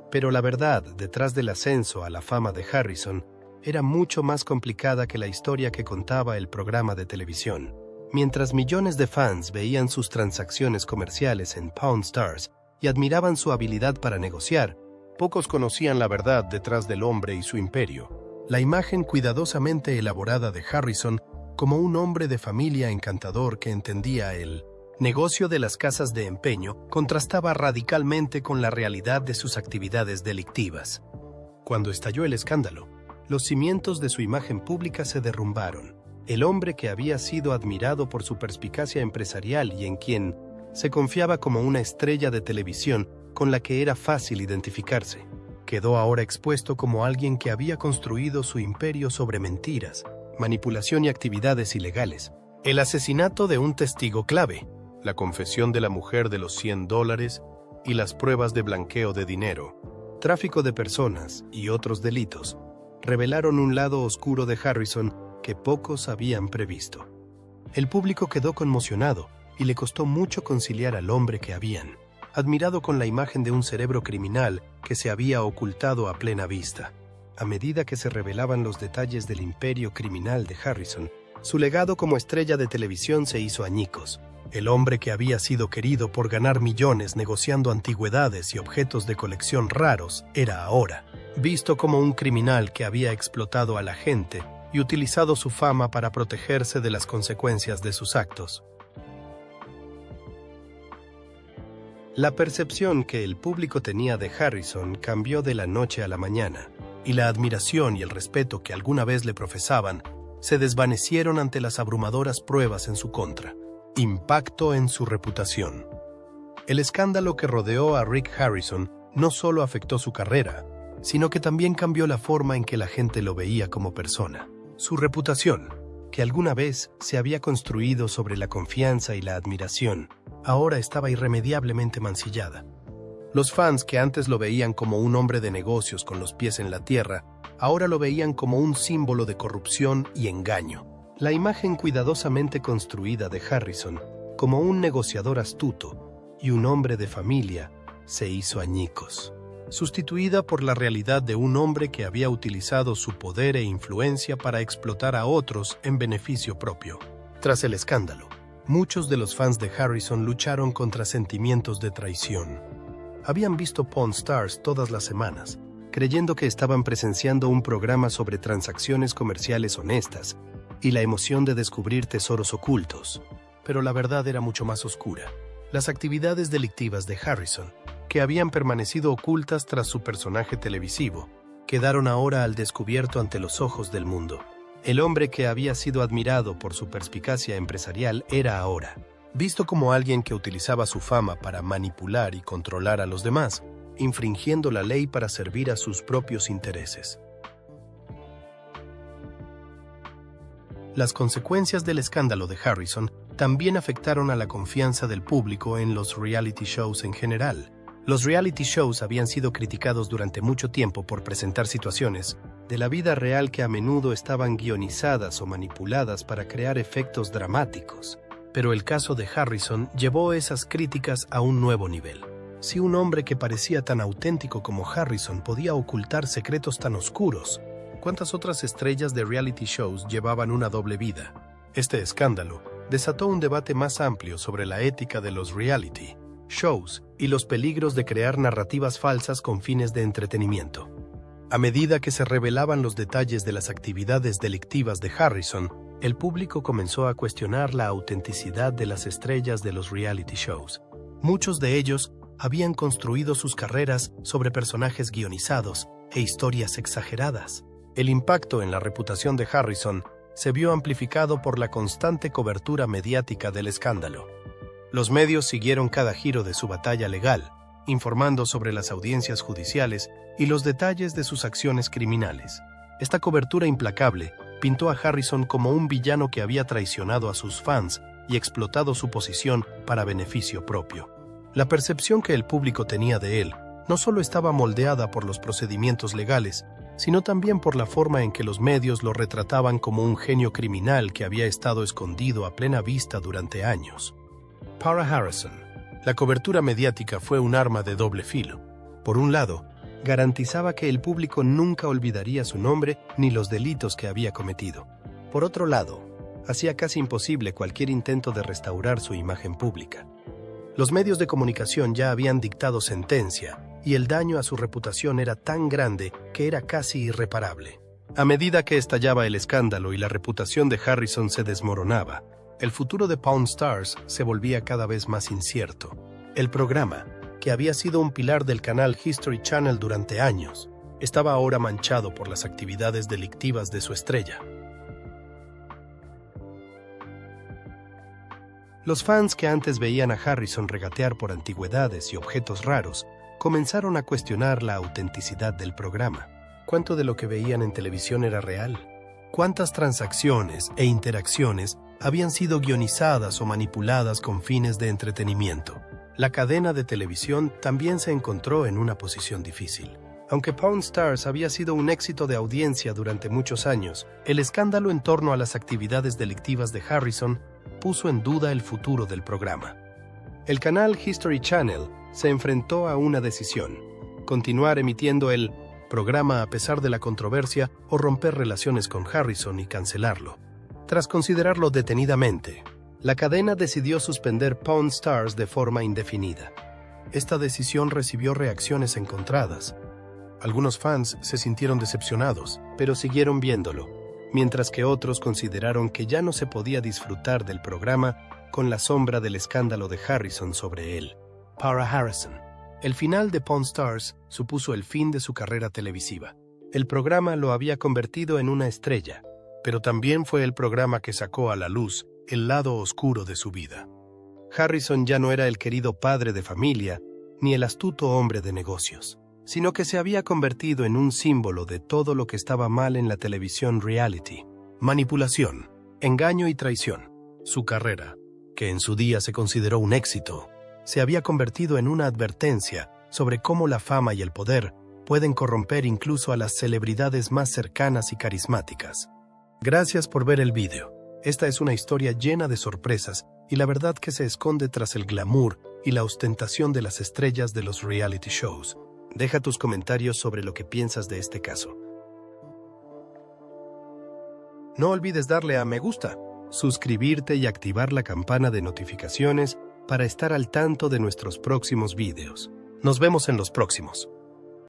Pero la verdad detrás del ascenso a la fama de Harrison era mucho más complicada que la historia que contaba el programa de televisión. Mientras millones de fans veían sus transacciones comerciales en Pawn Stars y admiraban su habilidad para negociar, pocos conocían la verdad detrás del hombre y su imperio. La imagen cuidadosamente elaborada de Harrison como un hombre de familia encantador que entendía el negocio de las casas de empeño contrastaba radicalmente con la realidad de sus actividades delictivas. Cuando estalló el escándalo, los cimientos de su imagen pública se derrumbaron. El hombre que había sido admirado por su perspicacia empresarial y en quien se confiaba como una estrella de televisión con la que era fácil identificarse, quedó ahora expuesto como alguien que había construido su imperio sobre mentiras, manipulación y actividades ilegales. El asesinato de un testigo clave, la confesión de la mujer de los $100 y las pruebas de blanqueo de dinero, tráfico de personas y otros delitos, revelaron un lado oscuro de Harrison que pocos habían previsto. El público quedó conmocionado y le costó mucho conciliar al hombre que habían admirado con la imagen de un cerebro criminal que se había ocultado a plena vista. A medida que se revelaban los detalles del imperio criminal de Harrison, su legado como estrella de televisión se hizo añicos. El hombre que había sido querido por ganar millones negociando antigüedades y objetos de colección raros era ahora visto como un criminal que había explotado a la gente y utilizado su fama para protegerse de las consecuencias de sus actos. La percepción que el público tenía de Harrison cambió de la noche a la mañana, y la admiración y el respeto que alguna vez le profesaban se desvanecieron ante las abrumadoras pruebas en su contra. Impacto en su reputación. El escándalo que rodeó a Rick Harrison no solo afectó su carrera, sino que también cambió la forma en que la gente lo veía como persona. Su reputación, que alguna vez se había construido sobre la confianza y la admiración, ahora estaba irremediablemente mancillada. Los fans que antes lo veían como un hombre de negocios con los pies en la tierra, ahora lo veían como un símbolo de corrupción y engaño. La imagen cuidadosamente construida de Harrison, como un negociador astuto y un hombre de familia, se hizo añicos, sustituida por la realidad de un hombre que había utilizado su poder e influencia para explotar a otros en beneficio propio. Tras el escándalo, muchos de los fans de Harrison lucharon contra sentimientos de traición. Habían visto Pawn Stars todas las semanas, creyendo que estaban presenciando un programa sobre transacciones comerciales honestas y la emoción de descubrir tesoros ocultos. Pero la verdad era mucho más oscura. Las actividades delictivas de Harrison, que habían permanecido ocultas tras su personaje televisivo, quedaron ahora al descubierto ante los ojos del mundo. El hombre que había sido admirado por su perspicacia empresarial era ahora visto como alguien que utilizaba su fama para manipular y controlar a los demás, infringiendo la ley para servir a sus propios intereses. Las consecuencias del escándalo de Harrison también afectaron a la confianza del público en los reality shows en general. Los reality shows habían sido criticados durante mucho tiempo por presentar situaciones de la vida real que a menudo estaban guionizadas o manipuladas para crear efectos dramáticos. Pero el caso de Harrison llevó esas críticas a un nuevo nivel. Si un hombre que parecía tan auténtico como Harrison podía ocultar secretos tan oscuros, ¿cuántas otras estrellas de reality shows llevaban una doble vida? Este escándalo desató un debate más amplio sobre la ética de los reality shows y los peligros de crear narrativas falsas con fines de entretenimiento. A medida que se revelaban los detalles de las actividades delictivas de Harrison, el público comenzó a cuestionar la autenticidad de las estrellas de los reality shows. Muchos de ellos habían construido sus carreras sobre personajes guionizados e historias exageradas. El impacto en la reputación de Harrison se vio amplificado por la constante cobertura mediática del escándalo. Los medios siguieron cada giro de su batalla legal, informando sobre las audiencias judiciales y los detalles de sus acciones criminales. Esta cobertura implacable pintó a Harrison como un villano que había traicionado a sus fans y explotado su posición para beneficio propio. La percepción que el público tenía de él no solo estaba moldeada por los procedimientos legales, sino también por la forma en que los medios lo retrataban como un genio criminal que había estado escondido a plena vista durante años. Para Harrison, la cobertura mediática fue un arma de doble filo. Por un lado, garantizaba que el público nunca olvidaría su nombre ni los delitos que había cometido. Por otro lado, hacía casi imposible cualquier intento de restaurar su imagen pública. Los medios de comunicación ya habían dictado sentencia, y el daño a su reputación era tan grande que era casi irreparable. A medida que estallaba el escándalo y la reputación de Harrison se desmoronaba, el futuro de Pawn Stars se volvía cada vez más incierto. El programa, que había sido un pilar del canal History Channel durante años, estaba ahora manchado por las actividades delictivas de su estrella. Los fans que antes veían a Harrison regatear por antigüedades y objetos raros comenzaron a cuestionar la autenticidad del programa. ¿Cuánto de lo que veían en televisión era real? ¿Cuántas transacciones e interacciones habían sido guionizadas o manipuladas con fines de entretenimiento? La cadena de televisión también se encontró en una posición difícil. Aunque Pawn Stars había sido un éxito de audiencia durante muchos años, el escándalo en torno a las actividades delictivas de Harrison puso en duda el futuro del programa. El canal History Channel se enfrentó a una decisión: continuar emitiendo el programa a pesar de la controversia o romper relaciones con Harrison y cancelarlo. Tras considerarlo detenidamente, la cadena decidió suspender Pawn Stars de forma indefinida. Esta decisión recibió reacciones encontradas. Algunos fans se sintieron decepcionados, pero siguieron viéndolo, mientras que otros consideraron que ya no se podía disfrutar del programa con la sombra del escándalo de Harrison sobre él. Para Harrison, el final de Pawn Stars supuso el fin de su carrera televisiva. El programa lo había convertido en una estrella, pero también fue el programa que sacó a la luz el lado oscuro de su vida. Harrison ya no era el querido padre de familia ni el astuto hombre de negocios, sino que se había convertido en un símbolo de todo lo que estaba mal en la televisión reality: manipulación, engaño y traición. Su carrera, que en su día se consideró un éxito, se había convertido en una advertencia sobre cómo la fama y el poder pueden corromper incluso a las celebridades más cercanas y carismáticas. Gracias por ver el vídeo. Esta es una historia llena de sorpresas y la verdad que se esconde tras el glamour y la ostentación de las estrellas de los reality shows. Deja tus comentarios sobre lo que piensas de este caso. No olvides darle a me gusta, suscribirte y activar la campana de notificaciones para estar al tanto de nuestros próximos vídeos. Nos vemos en los próximos.